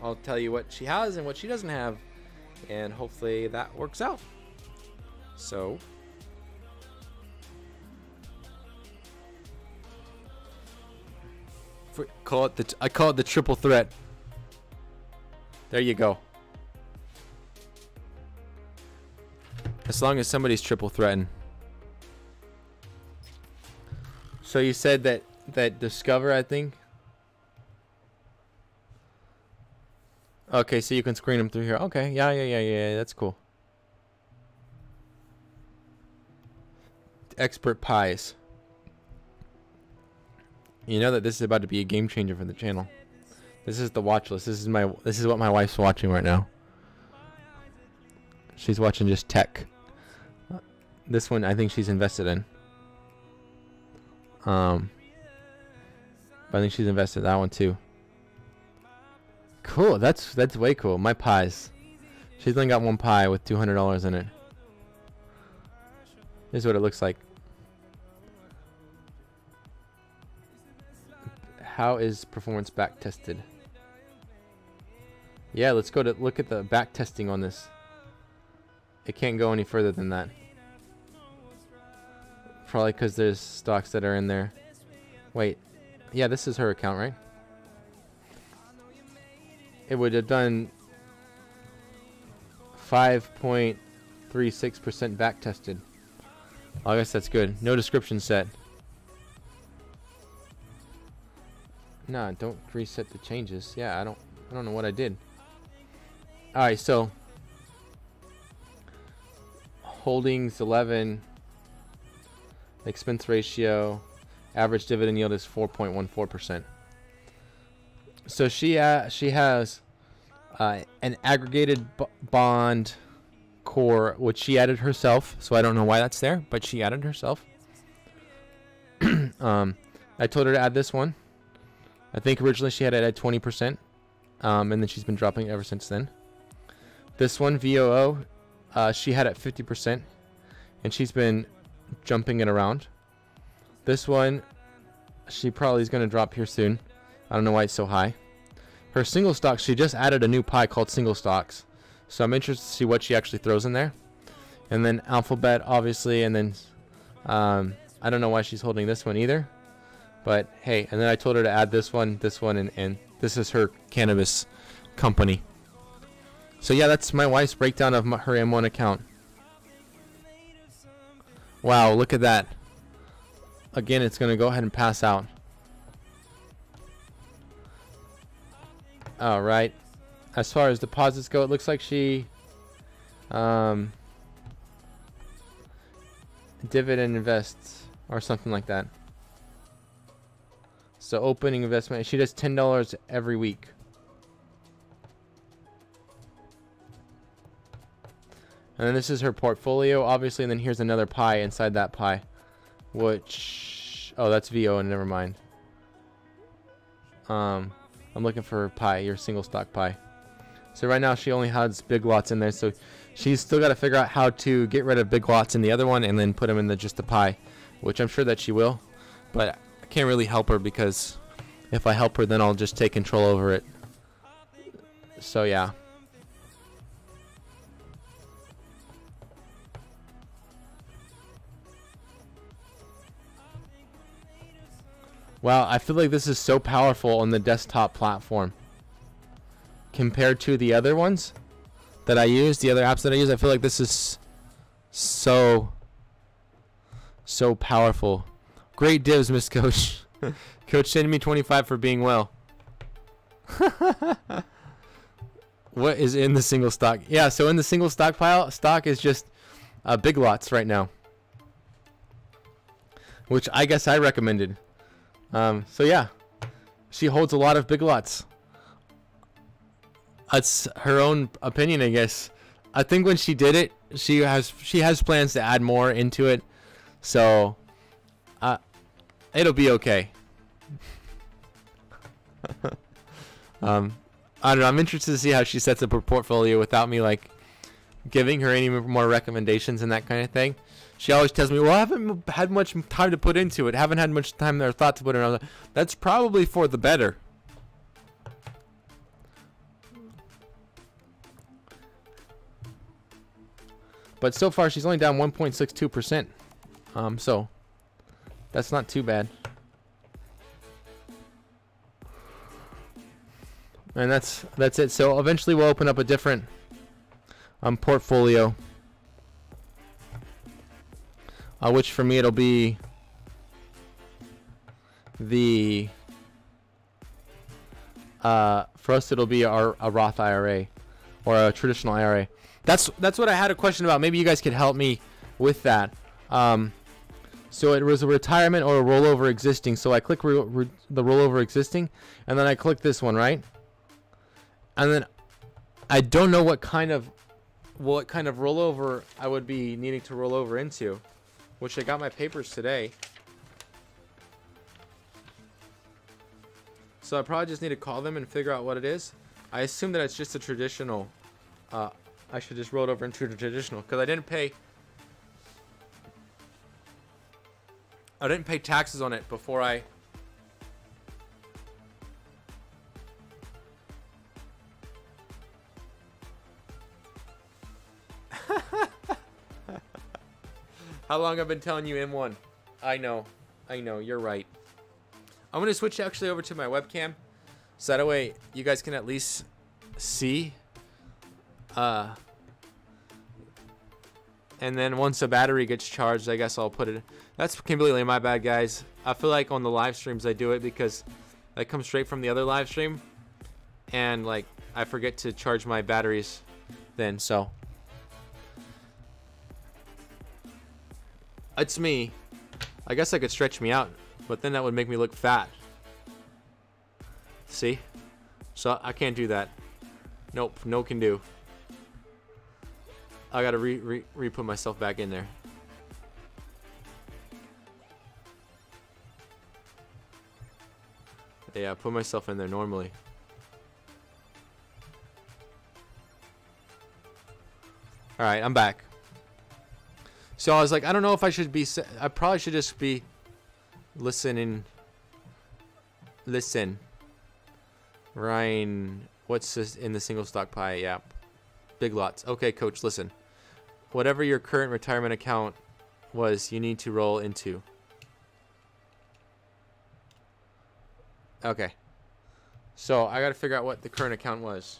I'll tell you what she has and what she doesn't have. And hopefully that works out. So I call it the triple threat. There you go. As long as somebody's triple threatened. So you said that Discover, I think. Okay, so you can screen them through here. Okay, yeah. That's cool. Expert pies. You know that this is about to be a game changer for the channel. This is the watch list. This is what my wife's watching right now. She's watching just tech. This one I think she's invested in. But I think she's invested in that one too. Cool. That's way cool. My pies. She's only got one pie with $200 in it. This is what it looks like. How is performance back tested? Yeah, let's go to look at the back testing on this. It can't go any further than that. Probably because there's stocks that are in there. Wait. Yeah, this is her account, right? It would have done 5.36% back tested. I guess that's good. No description set. Nah, don't reset the changes. Yeah, I don't know what I did. Alright, so holdings 11, expense ratio, average dividend yield is 4.14%. So she has an aggregated bond core, which she added herself. So I don't know why that's there, but she added herself. I told her to add this one. I think originally she had it at 20%, and then she's been dropping it ever since then. This one, VOO, she had at 50%, and she's been jumping it around. This one, she probably is going to drop here soon. I don't know why it's so high. Her single stocks, she just added a new pie called single stocks. So I'm interested to see what she actually throws in there. And then Alphabet, obviously, and then I don't know why she's holding this one either. But hey, and then I told her to add this one, and this is her cannabis company. So yeah, that's my wife's breakdown of her M1 account. Wow, look at that. Again, it's going to go ahead and pass out. Alright. As far as deposits go, it looks like she dividend invests or something like that. So opening investment, she does $10 every week. And then this is her portfolio, obviously, and then here's another pie inside that pie. Which, oh, that's VO, and never mind. I'm looking for her pie, your single stock pie. So right now she only has big lots in there, so she's still got to figure out how to get rid of big lots in the other one and then put them in just the pie. which I'm sure that she will, but I can't really help her because if I help her, then I'll just take control over it. So yeah. Wow, I feel like this is so powerful on the desktop platform compared to the other ones that I use, the other apps that I use. I feel like this is so powerful. Great divs, Miss Coach. Coach, send me 25 for being well. What is in the single stock? Yeah, so in the single stockpile, stock is just big lots right now, which I guess I recommended. So yeah, she holds a lot of big lots. That's her own opinion, I guess. I think when she did it, she has plans to add more into it, so it'll be okay. I don't know. I'm interested to see how she sets up her portfolio without me like giving her any more recommendations and that kind of thing. She always tells me, well, I haven't had much time to put into it. Haven't had much time or thought to put it on. That's probably for the better. But so far, she's only down 1.62%. So that's not too bad. And that's it. So eventually, we'll open up a different portfolio. Which for me it'll be the for us it'll be a Roth IRA or a traditional IRA. That's what I had a question about. Maybe you guys could help me with that. So it was a retirement or a rollover existing. So I click the rollover existing, and then I click this one, right? And then I don't know what kind of rollover I would be needing to roll over into. Which I got my papers today. So I probably just need to call them and figure out what it is. I assume that it's just a traditional. I should just roll it over into a traditional because I didn't pay taxes on it before I. How long I've been telling you M1? I know, you're right. I'm gonna switch actually over to my webcam, so that way you guys can at least see. And then once the battery gets charged, I guess I'll put it. That's completely my bad, guys. I feel like on the live streams I do it because I come straight from the other live stream, and like I forget to charge my batteries then. So. It's me. I guess I could stretch me out, but then that would make me look fat. See? So I can't do that. Nope, no can do. I gotta re-put myself back in there. Yeah, put myself in there normally. Alright, I'm back. So I was like, I don't know if I should be. I probably should just be listening. Listen. Ryan, what's this in the single stock pie? Yeah. Big lots. Okay, coach, listen. Whatever your current retirement account was, you need to roll into. Okay. So I got to figure out what the current account was.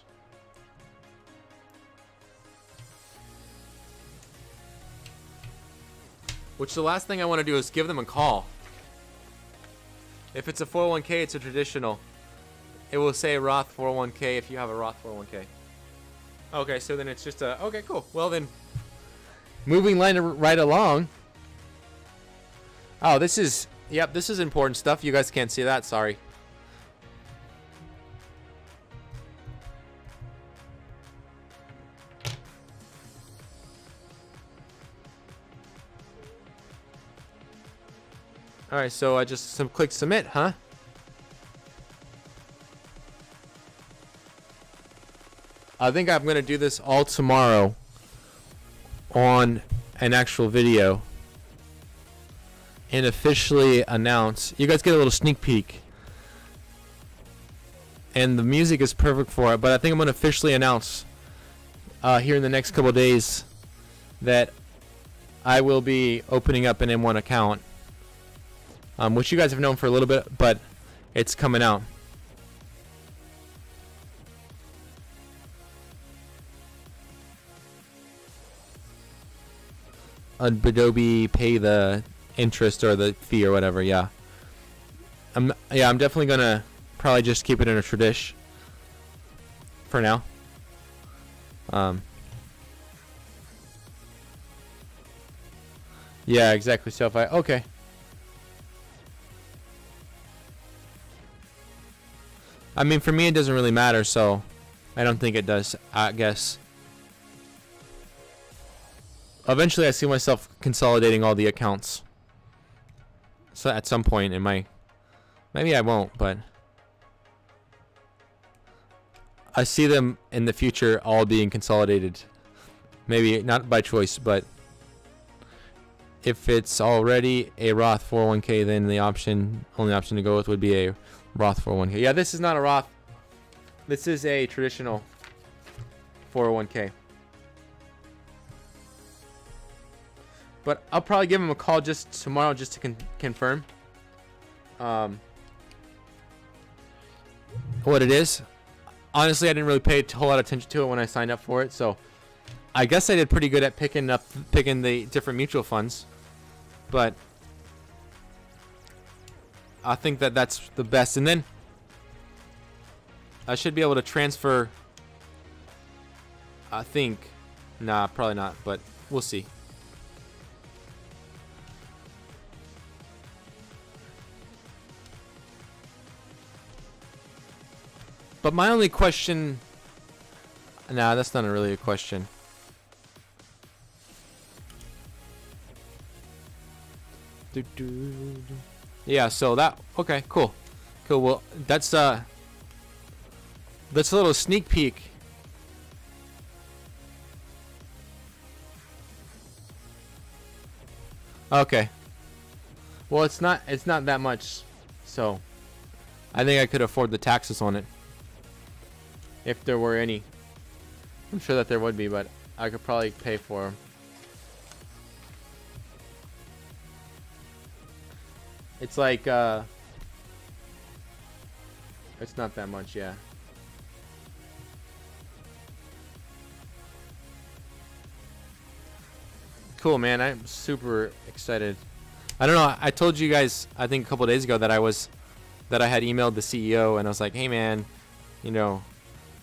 Which the last thing I want to do is give them a call. If it's a 401k, it's a traditional. It will say Roth 401k if you have a Roth 401k. Okay, so then it's just a... Okay, cool. Well then, moving right along. Oh, this is... Yep, this is important stuff. You guys can't see that, sorry. Alright, so I just click submit, huh? I think I'm going to do this all tomorrow on an actual video. and officially announce. You guys get a little sneak peek. And the music is perfect for it, but I think I'm going to officially announce here in the next couple of days that I will be opening up an M1 account, which you guys have known for a little bit, but it's coming out. Adobe pay the interest or the fee or whatever. Yeah, I'm definitely gonna probably just keep it in a tradition for now. Yeah, exactly. So if okay. I mean, for me it doesn't really matter, so I don't think it does, I guess. Eventually I see myself consolidating all the accounts. So at some point in my... Maybe I won't, but... I see them in the future all being consolidated. Maybe not by choice, but... If it's already a Roth 401k, then the only option to go with would be a Roth 401k. Yeah, this is not a Roth. This is a traditional 401k. But I'll probably give him a call just tomorrow just to confirm what it is. Honestly, I didn't really pay a whole lot of attention to it when I signed up for it, so I guess I did pretty good at picking the different mutual funds. But I think that that's the best. And then I should be able to transfer. I think. Nah, probably not, but we'll see. But my only question... Nah, that's not really a question. Yeah, so that... Okay, cool. Cool, well, that's a little sneak peek. Okay. Well, it's not that much, so... I think I could afford the taxes on it. If there were any. I'm sure that there would be, but I could probably pay for them. It's like, it's not that much, yeah. Cool, man. I'm super excited. I don't know. I told you guys, I think a couple days ago that I had emailed the CEO and I was like, hey, man, you know,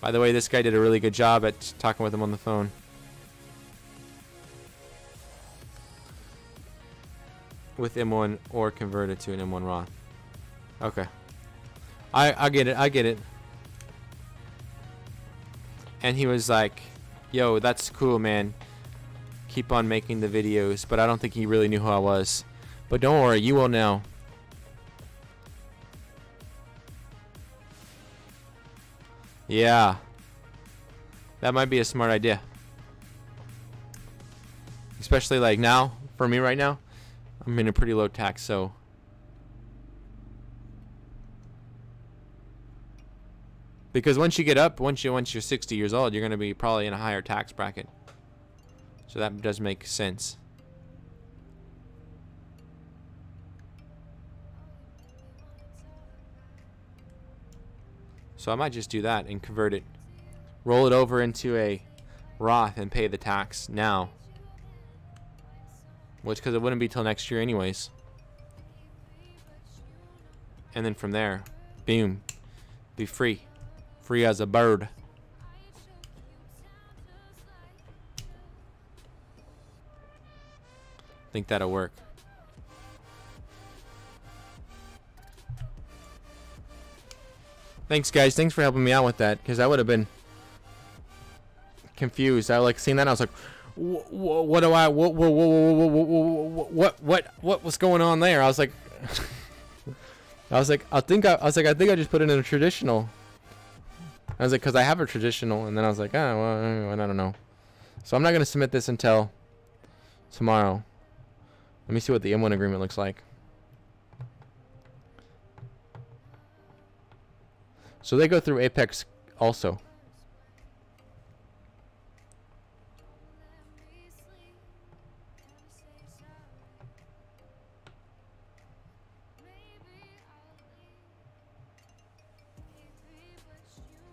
by the way, this guy did a really good job at talking with him on the phone. With M1 or convert it to an M1 Roth. Okay. I get it. I get it. And he was like, yo, that's cool, man. Keep on making the videos. But I don't think he really knew who I was. But don't worry, you will now. Yeah. That might be a smart idea. Especially like now, for me right now, I'm in a pretty low tax, so. Because once you get up, once you're 60 years old, you're going to be probably in a higher tax bracket. So that does make sense. So I might just do that and convert it. Roll it over into a Roth and pay the tax now. Which, because it wouldn't be till next year anyways. And then from there, boom, be free. Free as a bird. Think that'll work. Thanks, guys. Thanks for helping me out with that, because I would have been confused. I like seeing that. And I was like, "What do I? What was going on there?" I was like, I think I just put it in a traditional. I was like, because I have a traditional, and then I was like, oh, well, I don't know. So I'm not gonna submit this until tomorrow. Let me see what the M1 agreement looks like. So they go through Apex also.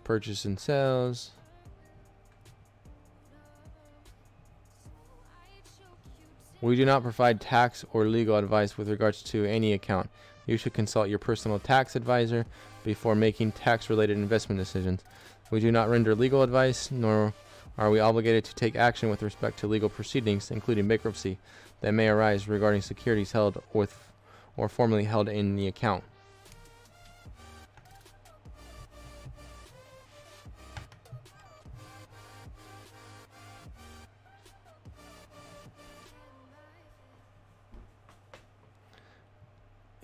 Purchase and sales. We do not provide tax or legal advice with regards to any account. You should consult your personal tax advisor before making tax-related investment decisions. We do not render legal advice, nor are we obligated to take action with respect to legal proceedings, including bankruptcy, that may arise regarding securities held with or formerly held in the account.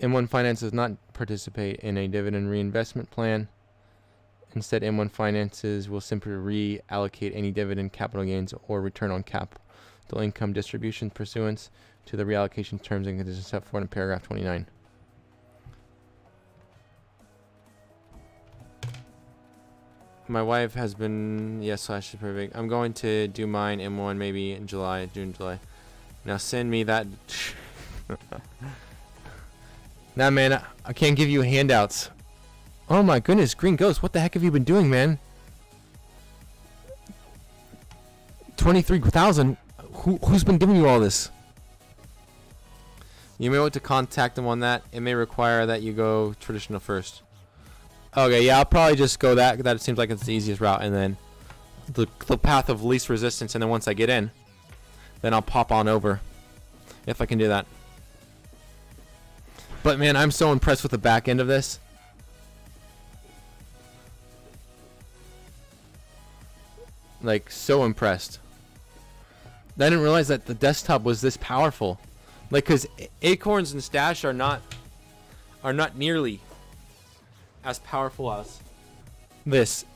M1 Finance does not participate in a dividend reinvestment plan. Instead, M1 Finances will simply reallocate any dividend, capital gains, or return on capital income distribution pursuant to the reallocation terms and conditions set forth in paragraph 29. My wife has been, yes, slash perfect. I'm going to do mine M1 maybe in July, June, July. Now send me that. Nah, man, I can't give you handouts. Oh my goodness, Green Ghost, what the heck have you been doing, man? 23,000. Who's been giving you all this? You may want to contact them on that. It may require that you go traditional first. Okay, yeah, I'll probably just go that. That seems like it's the easiest route, and then the path of least resistance. And then once I get in, then I'll pop on over if I can do that. But man, I'm so impressed with the back end of this. Like, so impressed. I didn't realize that the desktop was this powerful. Like, cause Acorns and Stash are not nearly as powerful as this.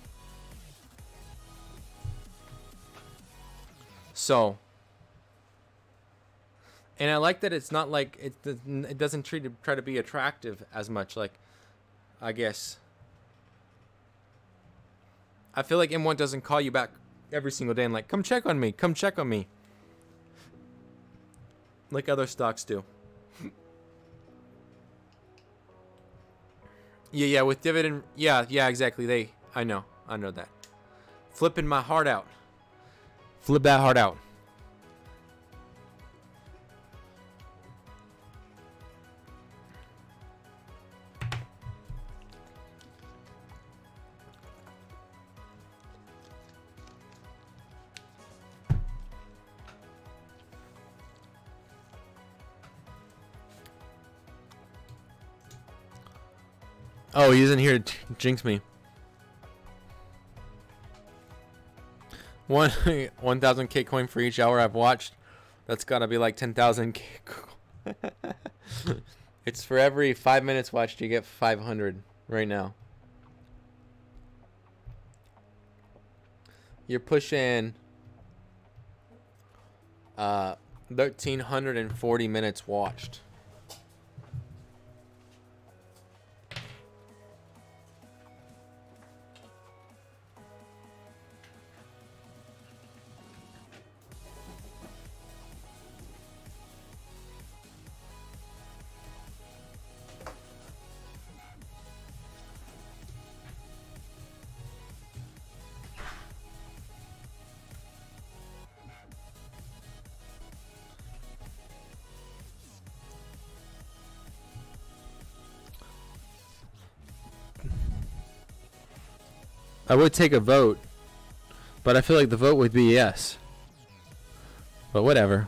So, and I like that it's not like it doesn't try to be attractive as much. Like, I guess I feel like M1 doesn't call you back every single day and like, come check on me, come check on me, like other stocks do. Yeah, with dividend, yeah, exactly. I know that. Flipping my heart out. Flip that heart out. Oh, he isn't here to jinx me. 1,000 KCoin for each hour I've watched. That's gotta be like 10,000 KCoin. It's for every 5 minutes watched, you get 500 right now. You're pushing 1,340 minutes watched. I would take a vote, but I feel like the vote would be yes. But whatever.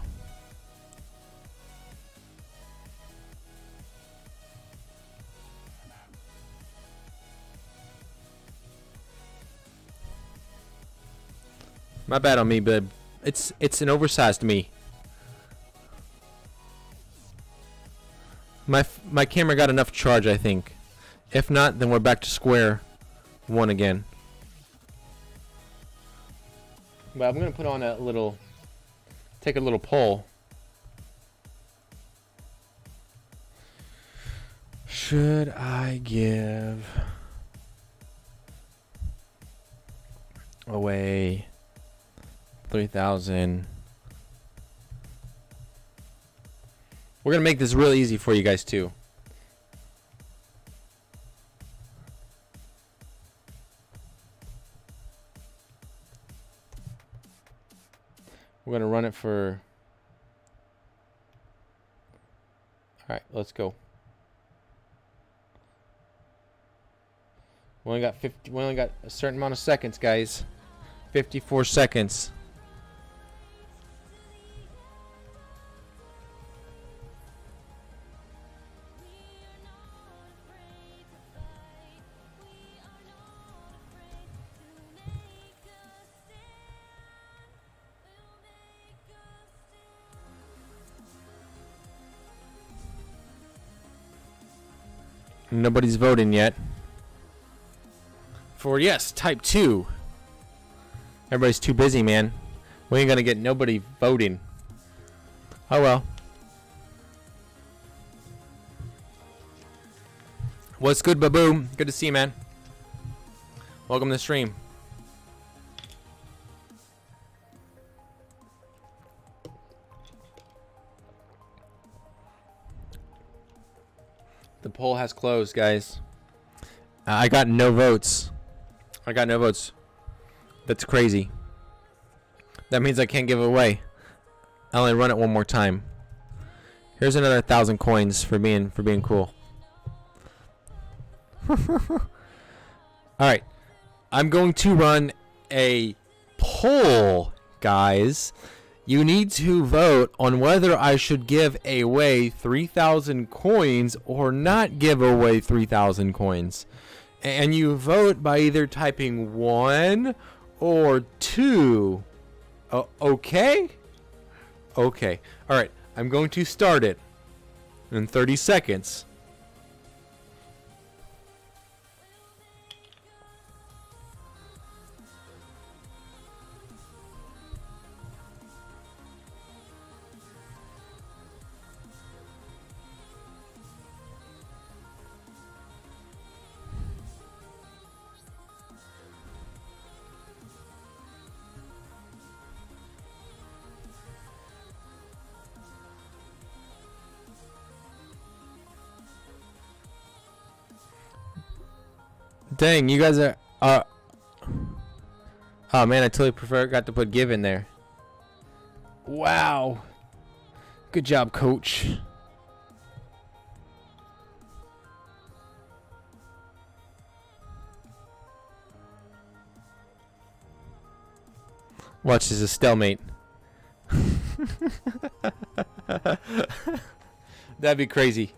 My bad on me, but it's an oversized me. My camera got enough charge, I think. If not, then we're back to square one again. But I'm gonna put on take a little poll. Should I give away 3,000. We're gonna make this real easy for you guys too. We're gonna run it for. All right, let's go. We only got 50. We only got a certain amount of seconds, guys. 54 seconds. Nobody's voting yet. For yes, type 2. Everybody's too busy, man. We ain't gonna get nobody voting. Oh well. What's good, Baboom? Good to see you, man. Welcome to the stream. The poll has closed, guys. I got no votes. I got no votes. That's crazy. That means I can't give it away. I'll only run it one more time. Here's another 1,000 coins for being cool. All right, I'm going to run a poll, guys. You need to vote on whether I should give away 3,000 coins or not give away 3,000 coins. And you vote by either typing 1 or 2. Okay? Okay. All right. I'm going to start it in 30 seconds. Dang, you guys are oh man, I totally forgot to put give in there. Wow. Good job, coach. Watch, this is a stalemate. That'd be crazy.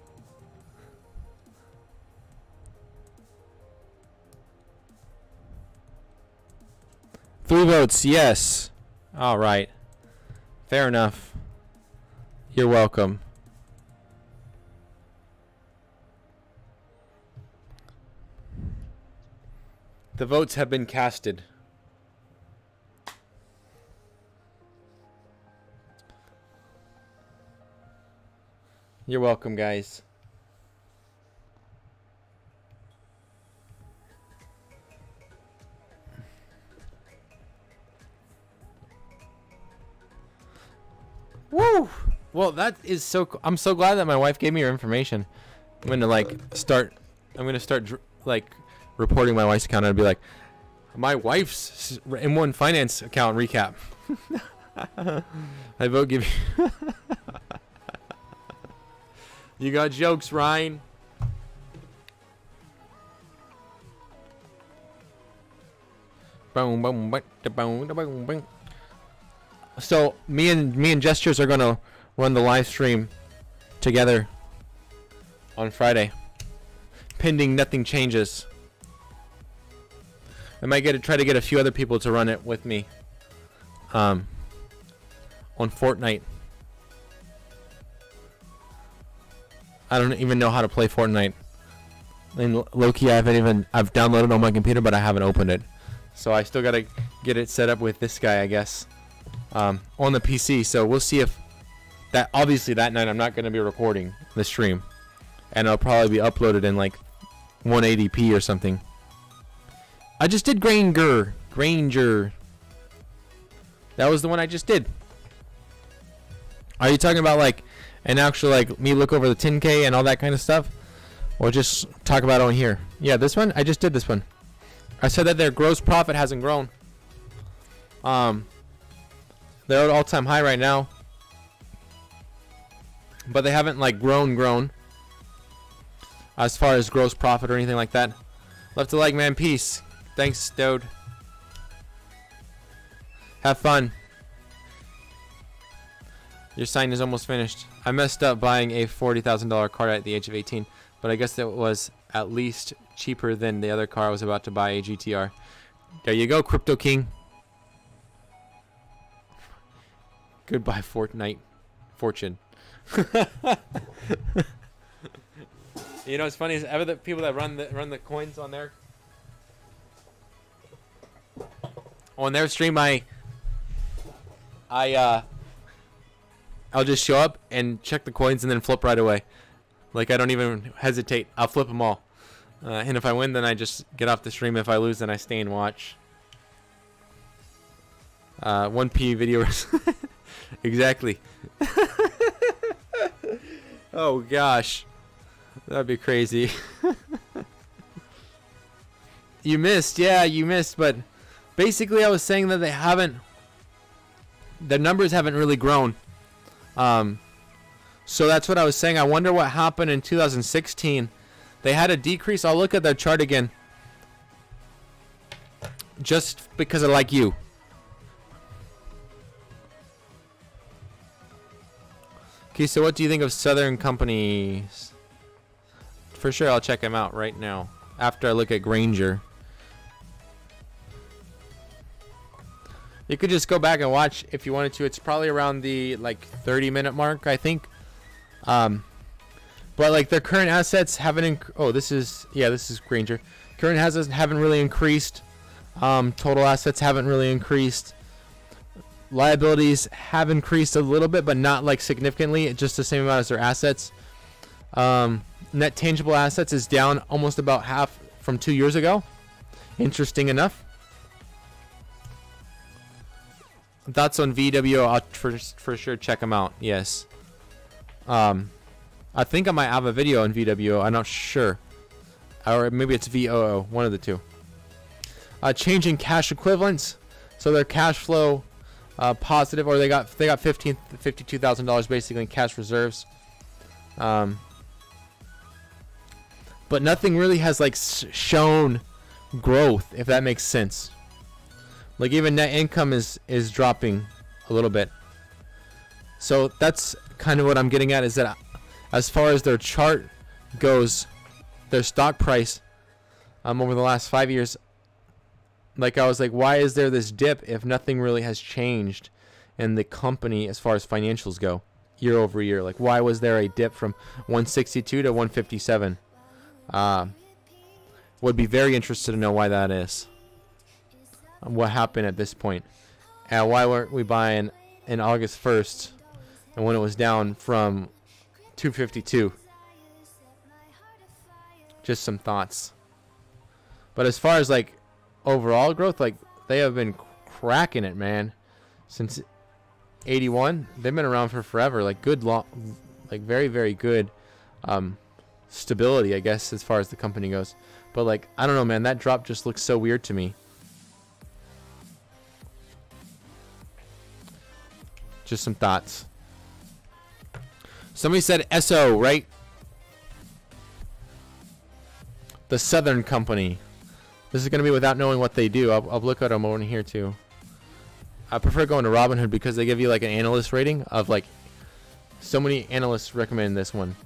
Three votes, yes. All right. Fair enough. You're welcome. The votes have been casted. You're welcome, guys. Woo! Well, that is so cool. I'm so glad that my wife gave me your information. I'm gonna start like reporting my wife's account. I'd be like, my wife's M1 finance account recap. I vote give you. You got jokes, Ryan. Boom, boom, boom, boom, boom, boom. So me and Gestures are gonna run the live stream together on Friday, pending nothing changes. I might try to get a few other people to run it with me on Fortnite. I don't even know how to play Fortnite. And low-key, I've downloaded it on my computer, but I haven't opened it. So I still gotta get it set up with this guy, I guess, on the PC. So we'll see if that. Obviously, that night I'm not gonna be recording the stream, and it'll probably be uploaded in like 180p or something. I just did Granger. That was the one I just did. Are you talking about like an actual like me look over the 10K and all that kind of stuff? Or just talk about it on here? Yeah, this one? I just did this one. I said that their gross profit hasn't grown. They're at all-time high right now. But they haven't like grown as far as gross profit or anything like that. Left a like, man. Peace. Thanks, dude. Have fun. Your sign is almost finished. I messed up buying a $40,000 car at the age of 18, but I guess it was at least cheaper than the other car I was about to buy, a GTR. There you go, Crypto King. Goodbye, Fortnite fortune. You know what's funny is ever the people that run the coins on their stream, I'll just show up and check the coins and then flip right away. Like, I don't even hesitate. I'll flip them all. And if I win, then I just get off the stream. If I lose, then I stay and watch. 1P video. Exactly. Oh, gosh. That'd be crazy. You missed. Yeah, you missed. But basically, I was saying that their numbers haven't really grown. So that's what I was saying. I wonder what happened in 2016. They had a decrease. I'll look at their chart again. Just because I like you. Okay, so what do you think of Southern companies? For sure, I'll check them out right now. After I look at Granger. You could just go back and watch if you wanted to. It's probably around the like 30-minute mark, I think. But like their current assets haven't. This is Granger. Current assets haven't really increased. Total assets haven't really increased. Liabilities have increased a little bit, but not like significantly. Just the same amount as their assets. Net tangible assets is down almost about half from 2 years ago. Interesting enough. Thoughts on VWO? I'll for sure check them out. Yes. I think I might have a video on VWO. I'm not sure. Or maybe it's VOO. One of the two. Changing cash equivalents. So their cash flow positive, or they got $52,000 basically in cash reserves. But nothing really has like shown growth, if that makes sense. Like even net income is dropping a little bit. So that's kind of what I'm getting at, is that as far as their chart goes, their stock price over the last 5 years, like I was like, why is there this dip if nothing really has changed in the company as far as financials go year over year? Like, why was there a dip from 162 to 157? Would be very interested to know why that is. What happened at this point, and why weren't we buying in August 1st and when it was down from 252? Just some thoughts. But as far as like overall growth, like they have been cracking it, man, since 81. They've been around for forever. Like good like very, very good stability, I guess, as far as the company goes. But like, I don't know, man, that drop just looks so weird to me. Just some thoughts. Somebody said SO, right? The Southern Company. This is going to be without knowing what they do. I'll look at them over here too. I prefer going to Robinhood because they give you like an analyst rating of like, so many analysts recommend this one.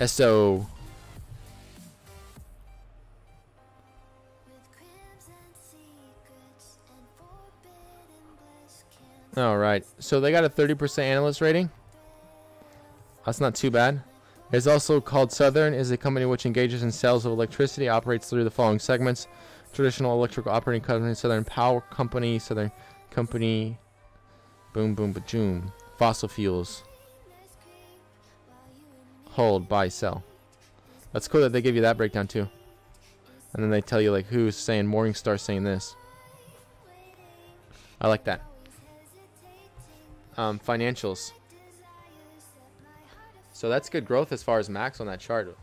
SO. All right, so they got a 30% analyst rating. That's not too bad. It's also called Southern, is a company which engages in sales of electricity, operates through the following segments: traditional electrical operating company, Southern Power Company, Southern Company Boom, boom, ba-joom. Fossil fuels. Hold, buy, sell. That's cool that they give you that breakdown too. And then they tell you like who's saying Morningstar saying this. I like that. Financials. So that's good growth as far as max on that chart.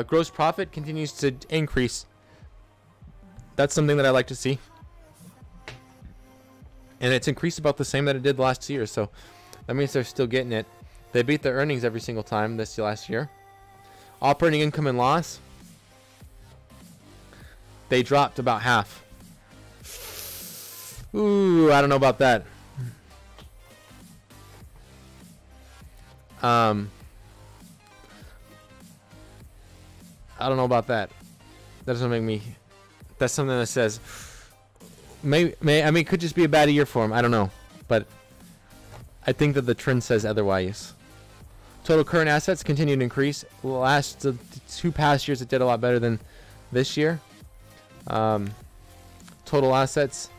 Gross profit continues to increase. That's something that I like to see. And it's increased about the same that it did last year. So that means they're still getting it. They beat their earnings every single time this last year. Operating income and loss. They dropped about half. Ooh, I don't know about that. I don't know about that. That doesn't make me. That's something that says. I mean, it could just be a bad year for him. I don't know, but I think that the trend says otherwise. Total current assets continue to increase. The two past years, it did a lot better than this year. Total assets,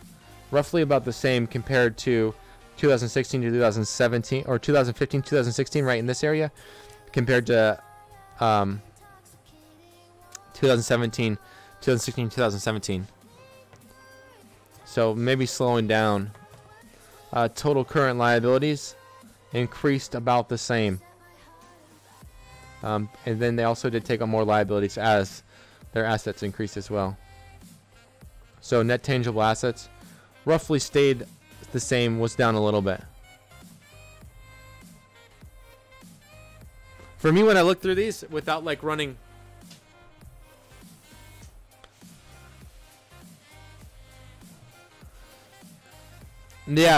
roughly about the same compared to 2016 to 2017, or 2015, 2016, right in this area, compared to 2016, 2017. So maybe slowing down. Total current liabilities increased about the same. And then they also did take on more liabilities as their assets increased as well. So net tangible assets roughly stayed the same, was down a little bit. For me, when I look through these without like running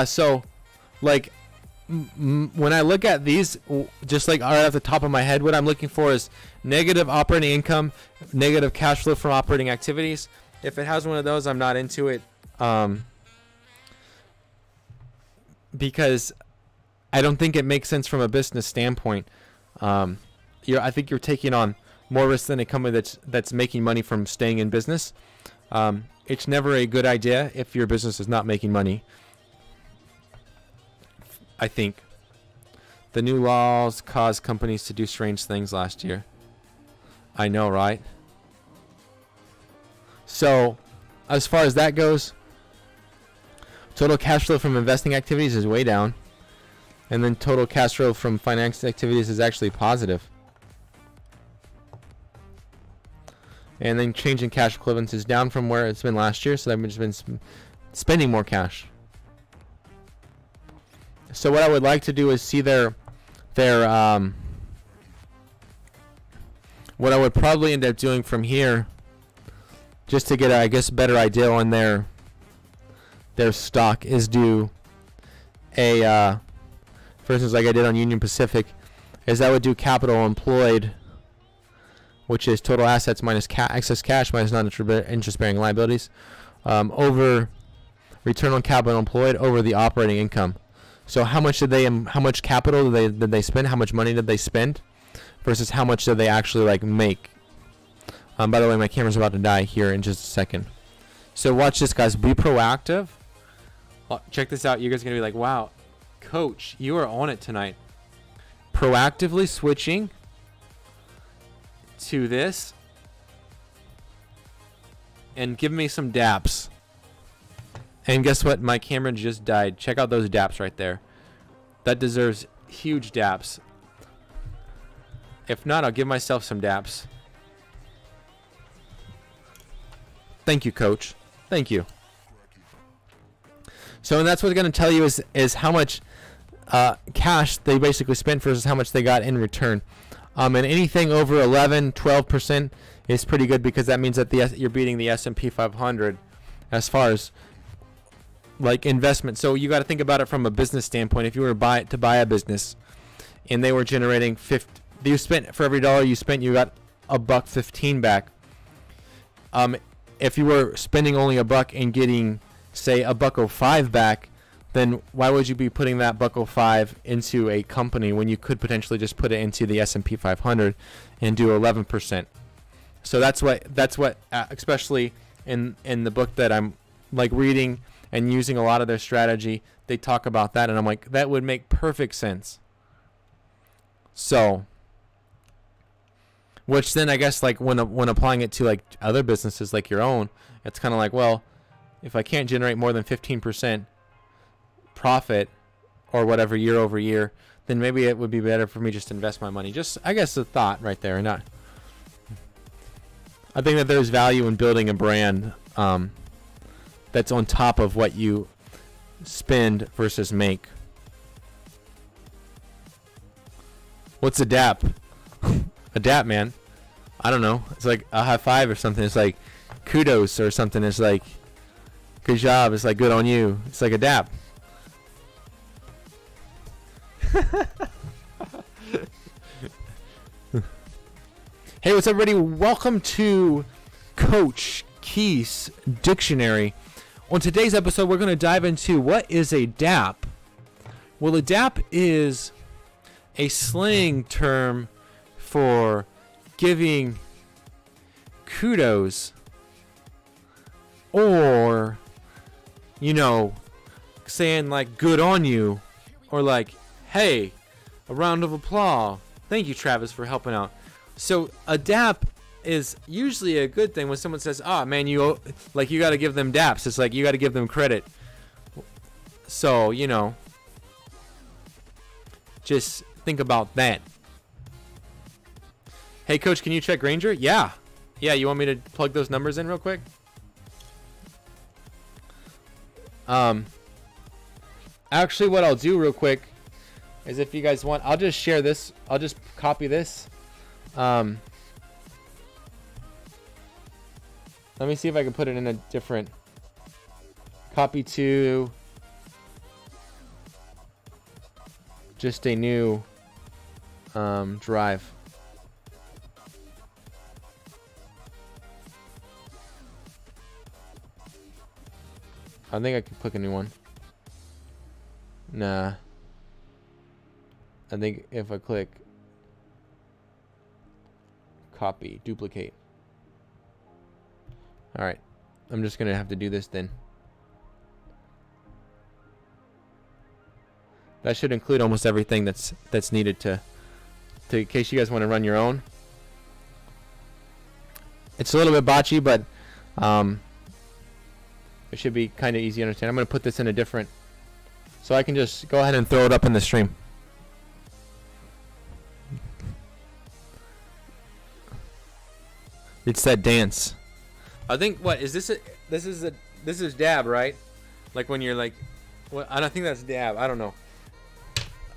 so like when I look at these, just like right off the top of my head, what I'm looking for is negative operating income, negative cash flow from operating activities. If it has one of those, I'm not into it, because I don't think it makes sense from a business standpoint. I think you're taking on more risk than a company that's making money from staying in business. It's never a good idea if your business is not making money. I think the new laws caused companies to do strange things last year. I know, right? So, as far as that goes, total cash flow from investing activities is way down. And then total cash flow from finance activities is actually positive. And then change in cash equivalents is down from where it's been last year. So they've just been spending more cash. So what I would like to do is see what I would probably end up doing from here, just to get a better idea on their stock, is do a for instance, like I did on Union Pacific, is I would do capital employed, which is total assets minus excess cash minus non-interest bearing liabilities, over return on capital employed over the operating income. So how much capital did they spend? How much money did they spend? Versus how much did they actually like make? By the way, my camera's about to die here in just a second. So watch this, guys. Be proactive. Check this out. You guys are gonna be like, "Wow, Coach, you are on it tonight." Proactively switching to this, and give me some daps. And guess what? My camera just died. Check out those daps right there. That deserves huge daps. If not, I'll give myself some daps. Thank you, Coach. Thank you. So, and that's what's going to tell you is how much cash they basically spent versus how much they got in return. And anything over 11-12% is pretty good, because that means that you're beating the S&P 500 as far as like investment. So you got to think about it from a business standpoint. If you were to buy a business and they were generating for every dollar you spent, you got $1.15 back. If you were spending only $1 and getting, say, $1.05 back, then why would you be putting that $1.05 into a company when you could potentially just put it into the S&P 500 and do 11%? So that's what especially in the book that I'm like reading and using a lot of their strategy. They talk about that, and I'm like, that would make perfect sense. So, which then I guess like when applying it to like other businesses like your own, it's kind of like, well, if I can't generate more than 15% profit or whatever year over year, then maybe it would be better for me just to invest my money. Just, I guess, a thought right there. Not. I think that there's value in building a brand that's on top of what you spend versus make. What's a DAP? A DAP, man. I don't know. It's like a high five or something. It's like kudos or something. It's like good job. It's like good on you. It's like a DAP. Hey, what's up, everybody? Welcome to Coach Keith's Dictionary. On today's episode, we're going to dive into what is a DAP. Well, a DAP is a slang term for giving kudos or, you know, saying like good on you or like, hey, a round of applause. Thank you, Travis, for helping out. So a DAP is usually a good thing when someone says, "Ah, man, you got to give them DAPs." It's like you got to give them credit. So, you know, just think about that. Hey, Coach, can you check Granger? Yeah. Yeah, you want me to plug those numbers in real quick? Actually, what I'll do real quick is if you guys want, I'll just share this. I'll just copy this. Let me see if I can put it in a different copy to just a new drive. I think I can click a new one. Nah. I think if I click copy, duplicate. Alright. I'm just gonna have to do this then. That should include almost everything that's needed to in case you guys want to run your own. It's a little bit botchy, but it should be kind of easy to understand. I'm gonna put this in a different, so I can just go ahead and throw it up in the stream. It's that dance. I think what is this? This is dab, right? Like when you're like, what? I don't think that's dab. I don't know.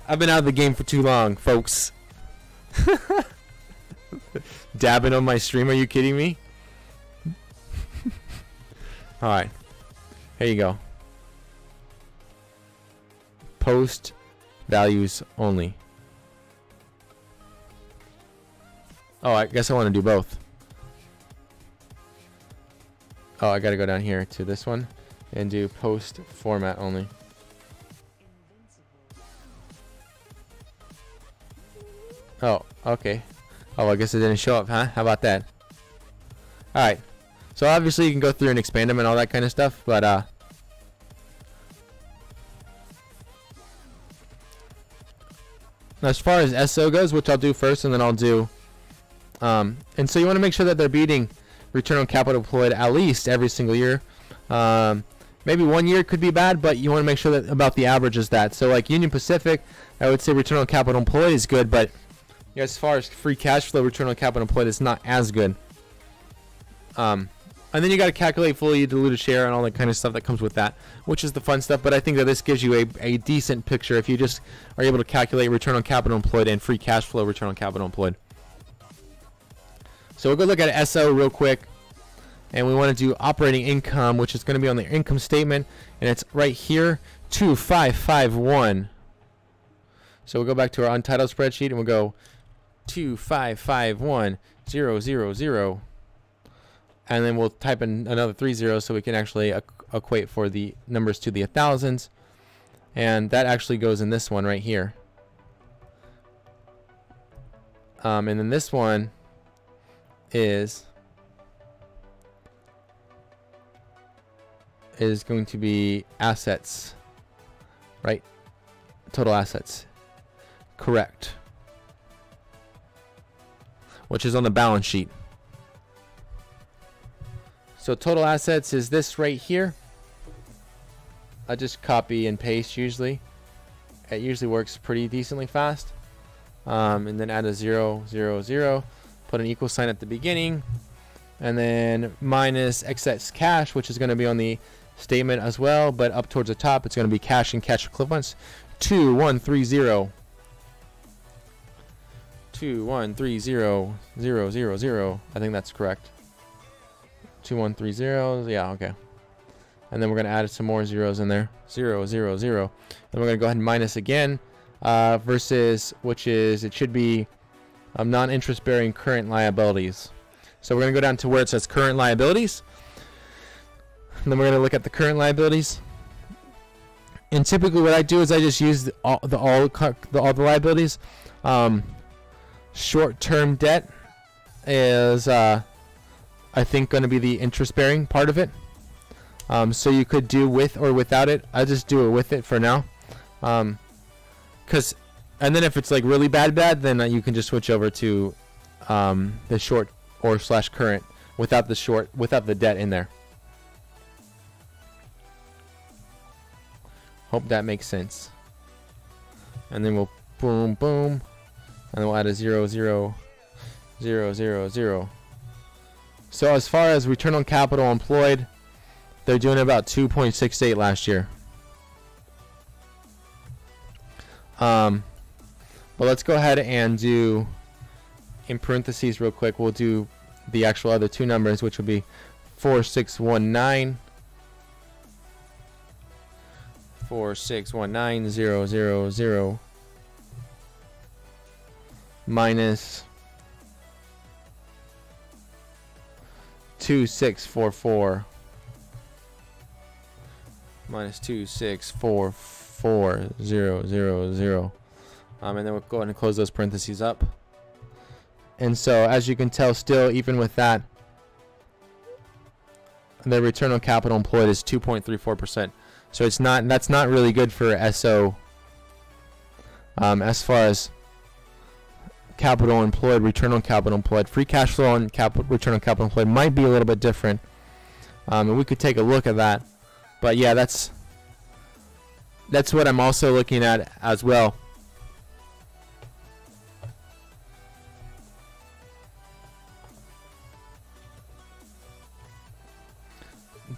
I've been out of the game for too long, folks. Dabbing on my stream? Are you kidding me? All right, here you go. Post values only. Oh, I guess I want to do both. Oh, I gotta go down here to this one and do post format only. Oh, okay. Oh, I guess it didn't show up, huh? How about that? Alright. So obviously you can go through and expand them and all that kind of stuff, but as far as SO goes, which I'll do first and then I'll do and so you want to make sure that they're beating return on capital employed at least every single year. Maybe 1 year could be bad, but you want to make sure that about the average is that. So like Union Pacific, I would say return on capital employed is good, but as far as free cash flow, return on capital employed is not as good. And then you got to calculate fully diluted share and all that kind of stuff that comes with that, which is the fun stuff. But I think that this gives you a decent picture if you just are able to calculate return on capital employed and free cash flow return on capital employed. So we'll go look at SO real quick, and we want to do operating income, which is going to be on the income statement, and it's right here, 2551. So we'll go back to our untitled spreadsheet, and we'll go 2551000, and then we'll type in another 3 zeros so we can actually equate for the numbers to the thousands, and that actually goes in this one right here. And then this one is is going to be assets, right? Total assets, correct, which is on the balance sheet. So total assets is this right here. I just copy and paste usually. It usually works pretty decently fast. And then add a 0, 0, 0. Put an equal sign at the beginning. And then minus excess cash, which is going to be on the statement as well. But up towards the top, it's going to be cash and cash equivalents. 2130. 2130,000. I think that's correct. 2130. Yeah, okay. And then we're going to add some more zeros in there. 0, 0, 0. Then we're going to go ahead and minus again. Versus, which is, it should be non-interest bearing current liabilities. So we're going to go down to where it says current liabilities. And then we're going to look at the current liabilities. And typically what I do is I just use all the liabilities. Short-term debt is, I think, going to be the interest-bearing part of it. So you could do with or without it. I just do it with it for now. And then if it's like really bad, then you can just switch over to the short or / current without the debt in there. Hope that makes sense. And then we'll boom, boom, and then we'll add a 0, 0, 0, 0, 0. So as far as return on capital employed, they're doing about 2.68 last year. But let's go ahead and do, in parentheses real quick, we'll do the actual other two numbers, which will be 4619 4619,000 minus 2644 minus 2644,000. And then we'll go ahead and close those parentheses up. And so as you can tell, still even with that, the return on capital employed is 2.34%. So that's not really good for SO. As far as capital employed, return on capital employed, free cash flow on return on capital employed might be a little bit different. And we could take a look at that. But yeah, that's what I'm also looking at as well.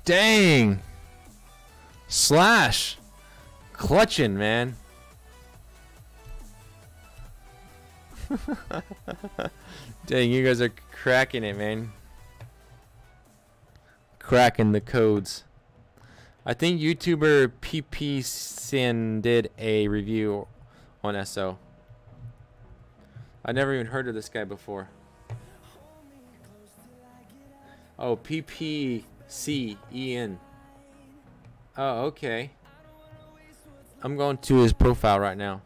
Dang. Slash. Clutching, man. Dang, you guys are cracking it, man. Cracking the codes. I think YouTuber PP Sin did a review on SO. I never even heard of this guy before. Oh, PPCEN. Oh, okay. I'm going to his profile right now.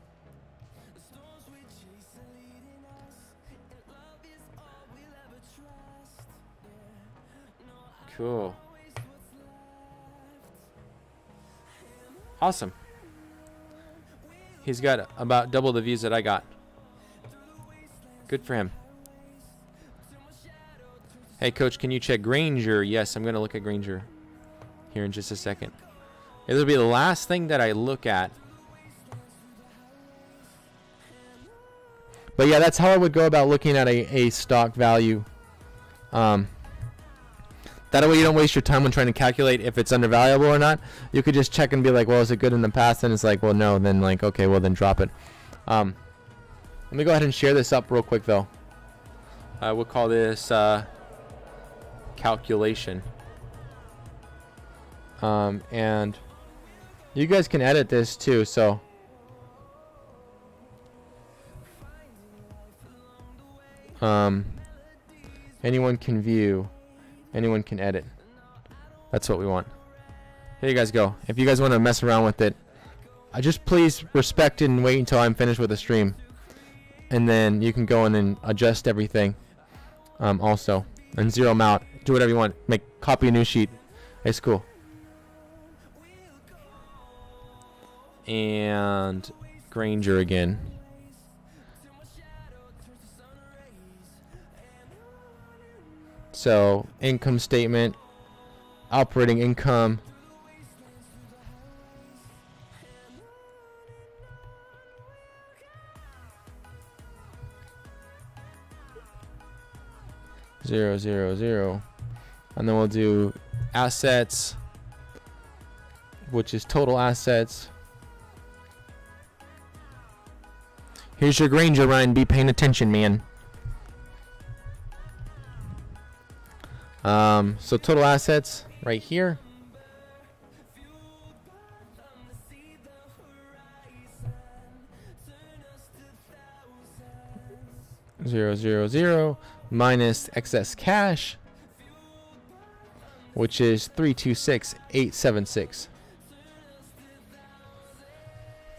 Cool. Awesome. He's got about double the views that I got. Good for him. Hey, Coach, can you check Granger? Yes, I'm going to look at Granger here in just a second. It'll be the last thing that I look at. But yeah, that's how I would go about looking at a stock value. That way you don't waste your time when trying to calculate if it's undervaluable or not. You could just check and be like, well, is it good in the past? And it's like, well, no. Then like, okay, well, then drop it. Let me go ahead and share this up real quick, though. We'll call this calculation. And you guys can edit this too, so anyone can view, anyone can edit. That's what we want. Here you guys go. If you guys want to mess around with it, just please respect it and wait until I'm finished with the stream, and then you can go in and adjust everything also, and zero them out. Do whatever you want. Copy a new sheet. It's cool. and Granger again. So income statement, operating income. Zero, zero, zero. And then we'll do assets, which is total assets. Here's your Granger, Ryan. Be paying attention, man. So total assets right here. Zero, zero, zero minus excess cash, which is 326,876.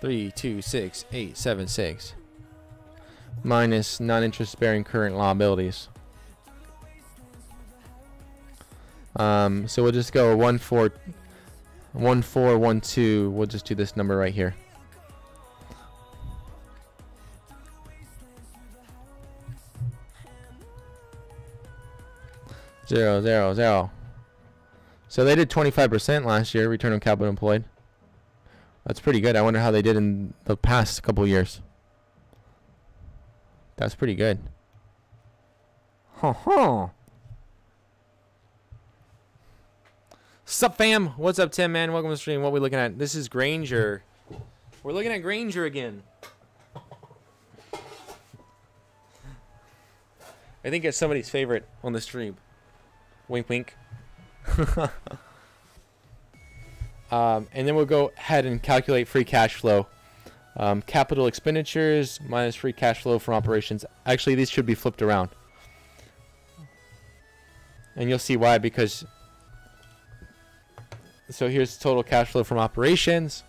326,876 minus non-interest bearing current liabilities. So we'll just go 1412. We'll just do this number right here. Zero, zero, zero. So they did 25% last year, return on capital employed. That's pretty good. I wonder how they did in the past couple years. That's pretty good. Sup, fam? What's up, Tim, man? Welcome to the stream. What are we looking at? This is Granger. We're looking at Granger again. I think it's somebody's favorite on the stream. Wink, wink. And then we'll go ahead and calculate free cash flow. Capital expenditures minus free cash flow from operations. Actually, these should be flipped around. And you'll see why, because... So here's total cash flow from operations.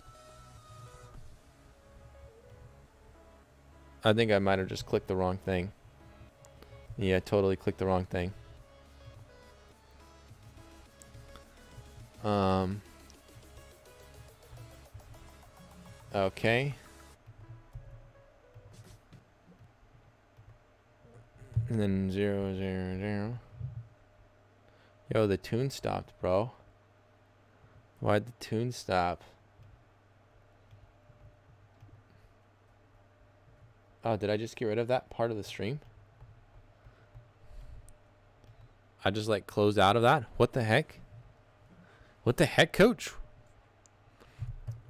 I think I might have just clicked the wrong thing. Yeah, totally clicked the wrong thing. Okay. And then 0, 0, 0. Yo, the tune stopped, bro. Why'd the tune stop? Oh, did I just get rid of that part of the stream? I just like closed out of that? What the heck? What the heck, coach?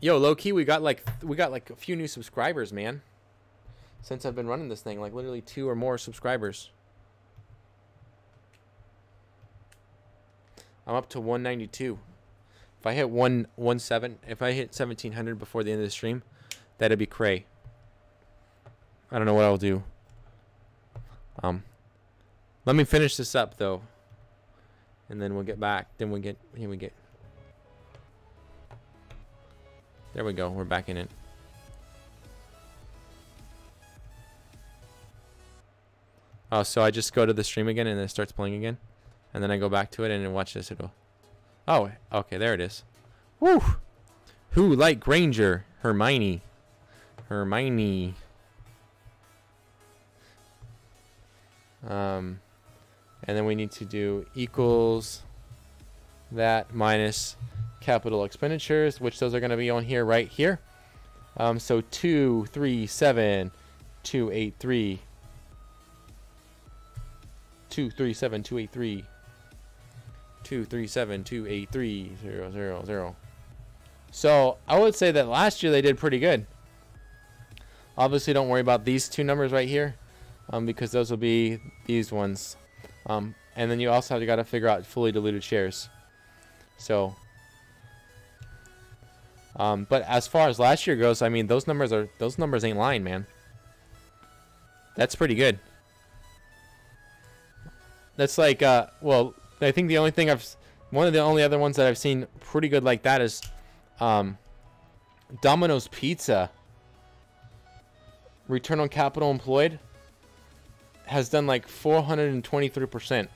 Yo, low key, we got like a few new subscribers, man. Since I've been running this thing, like literally 2 or more subscribers. I'm up to 192. If I hit 117, if I hit 1700 before the end of the stream, that'd be cray. I don't know what I'll do. Let me finish this up though, and then we'll get back. Then we get here. We get. There we go. We're back in it. Oh, so I just go to the stream again and then it starts playing again, and then I go back to it and then watch this. It'll. Oh, okay, there it is. Woo! Who like Granger? Hermione. Hermione. And then we need to do equals that minus capital expenditures, which those are going to be on here, right here. So 237,283. 237,283. 237,283,000. So I would say that last year they did pretty good. Obviously, don't worry about these two numbers right here, because those will be these ones. And then you also got to figure out fully diluted shares. So, but as far as last year goes, I mean, those numbers ain't lying, man. That's pretty good. That's like, well, I think the only thing one of the only other ones that I've seen pretty good like that is, Domino's Pizza. Return on capital employed has done like 423%,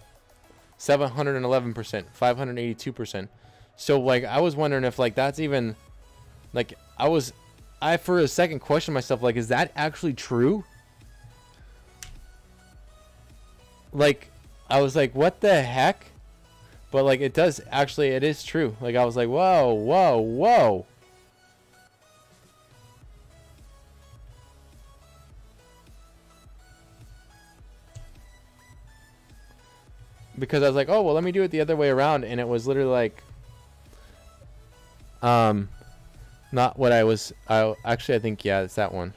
711%, 582%. So like I was wondering if like that's even like I was I for a second questioned myself, like, is that actually true? Like, I was like, what the heck? But like, it does actually, it is true. Like, I was like, whoa, whoa, whoa. Because I was like, oh, well, let me do it the other way around. And it was literally like, not what I was, actually, I think, yeah, it's that one.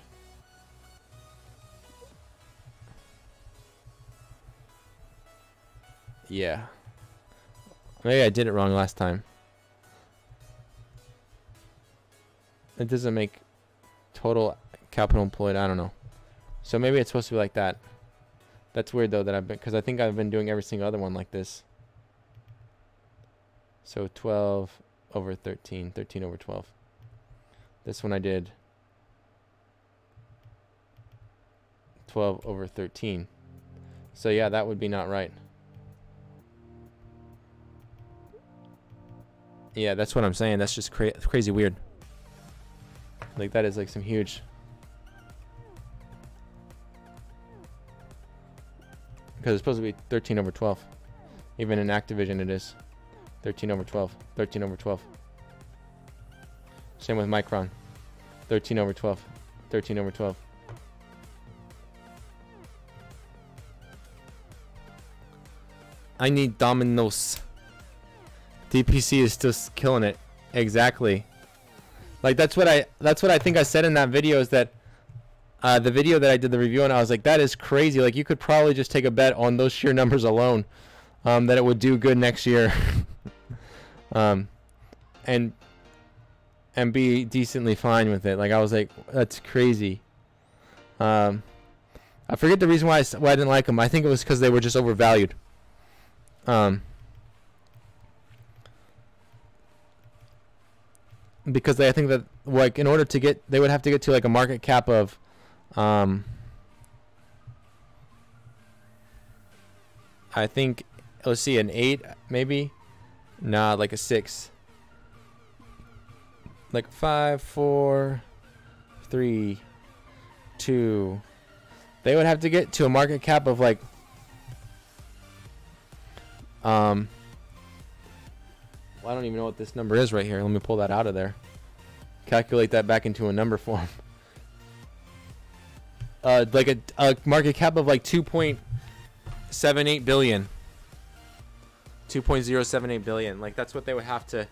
Yeah. Maybe I did it wrong last time. It doesn't make total capital employed. I don't know. So maybe it's supposed to be like that. That's weird though that I've been, because I think I've been doing every single other one like this. So 12 over 13, 13 over 12. This one I did 12 over 13. So yeah, that would be not right. Yeah, that's what I'm saying. That's just crazy weird. Like, that is like some huge. Because it's supposed to be 13 over 12. Even in Activision it is 13 over 12. 13 over 12. Same with Micron. 13 over 12. 13 over 12. I need Dominoes. DPC is still killing it. Exactly. Like, that's what I think I said in that video, is that the video that I did the review on, I was like, that is crazy. Like, you could probably just take a bet on those sheer numbers alone, that it would do good next year. And be decently fine with it. Like, I was like, that's crazy. I forget the reason why I didn't like them. I think it was because they were just overvalued. Because I think that, like, in order to get, they would have to get to like a market cap of I think, let's see, an 8 maybe. Nah, like a 6. Like 5, 4, 3, 2. They would have to get to a market cap of like well, I don't even know what this number is right here. Let me pull that out of there. Calculate that back into a number form. Like a market cap of like 2.78 billion. 2.078 billion. Like, that's what they would have to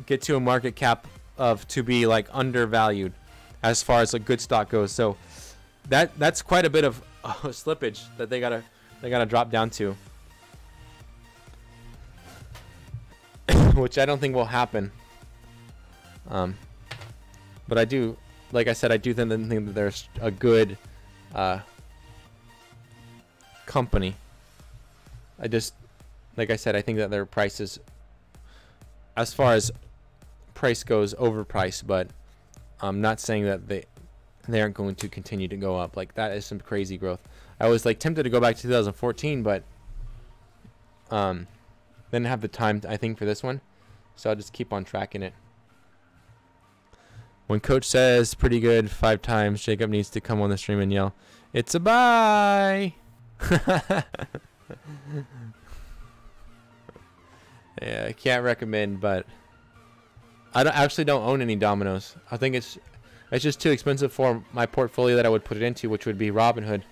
get to a market cap of to be like undervalued as far as a good stock goes. So that's quite a bit of slippage that they gotta drop down to. Which I don't think will happen. But I do, like I said, I do think that there's a good company. I just, like I said, I think that their prices, as far as price goes, overpriced. But I'm not saying that they aren't going to continue to go up. Like, that is some crazy growth. I was like tempted to go back to 2014, but didn't have the time, I think, for this one. So I'll just keep on tracking it. When Coach says pretty good 5 times, Jacob needs to come on the stream and yell, "It's a buy!" Yeah, I can't recommend, but I actually don't own any Dominoes. I think it's just too expensive for my portfolio that I would put it into, which would be Robinhood.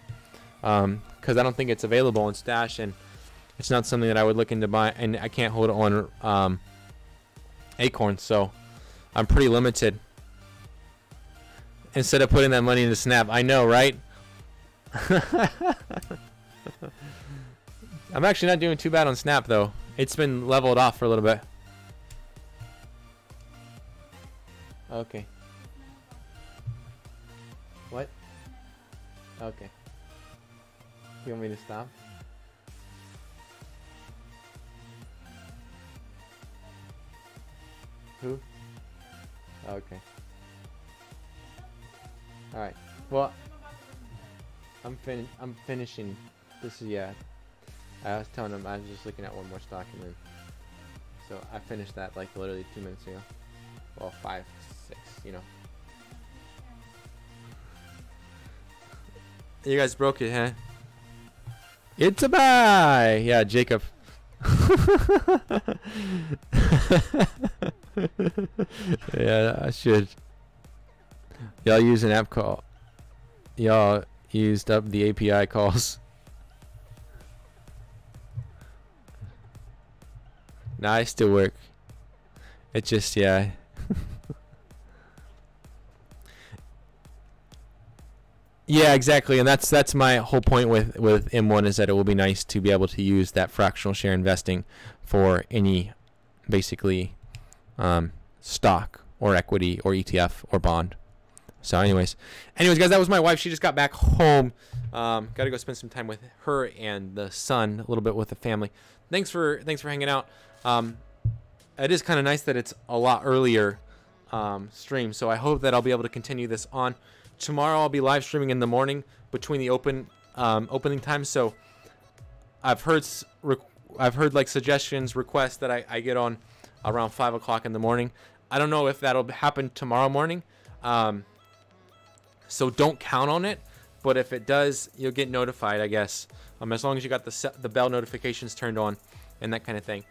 Because I don't think it's available in Stash, and it's not something that I would look into buy, and I can't hold it on Acorn, so I'm pretty limited. Instead of putting that money into Snap, I know, right? I'm actually not doing too bad on Snap, though. It's been leveled off for a little bit. Okay. What? Okay. You want me to stop? Who? Okay. All right. Well, I'm finishing. This is, yeah. I was telling him I was just looking at one more stock, and then so I finished that like literally 2 minutes ago. Well, 5, 6, you know. You guys broke it, huh? It's a buy. Yeah, Jacob. Yeah, I should. Y'all use an app call. Y'all used up the API calls. Nah, I still work. It just, yeah. Yeah, exactly, and that's my whole point with M1 is that it will be nice to be able to use that fractional share investing for any, basically, stock or equity or ETF or bond. So, anyways, guys, that was my wife. She just got back home. Got to go spend some time with her and the son, a little bit with the family. Thanks for hanging out. It is kind of nice that it's a lot earlier stream, so I hope that I'll be able to continue this on. Tomorrow I'll be live streaming in the morning between the opening times. So I've heard like suggestions, requests that I get on around 5 o'clock in the morning. I don't know if that'll happen tomorrow morning. So don't count on it. But if it does, you'll get notified, I guess. As long as you got the bell notifications turned on and that kind of thing.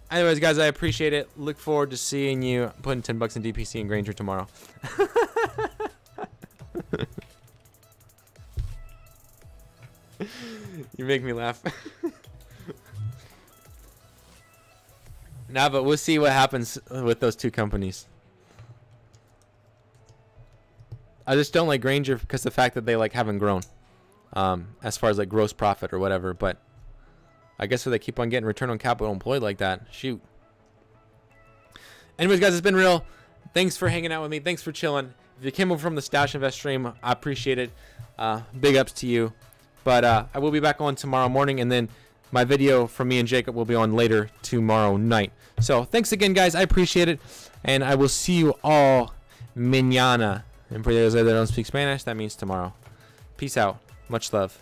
Anyways, guys, I appreciate it. Look forward to seeing you putting $10 in DPC and Granger tomorrow. You make me laugh. Nah, but we'll see what happens with those two companies. I just don't like Granger because the fact that they like haven't grown, as far as like gross profit or whatever. But I guess if they keep on getting return on capital employed like that, shoot. Anyways, guys, it's been real. Thanks for hanging out with me. Thanks for chilling. If you came over from the Stash Invest stream, I appreciate it. Big ups to you. But I will be back on tomorrow morning, and then my video from me and Jacob will be on later tomorrow night. So thanks again, guys. I appreciate it, and I will see you all mañana. And for those that don't speak Spanish, that means tomorrow. Peace out. Much love.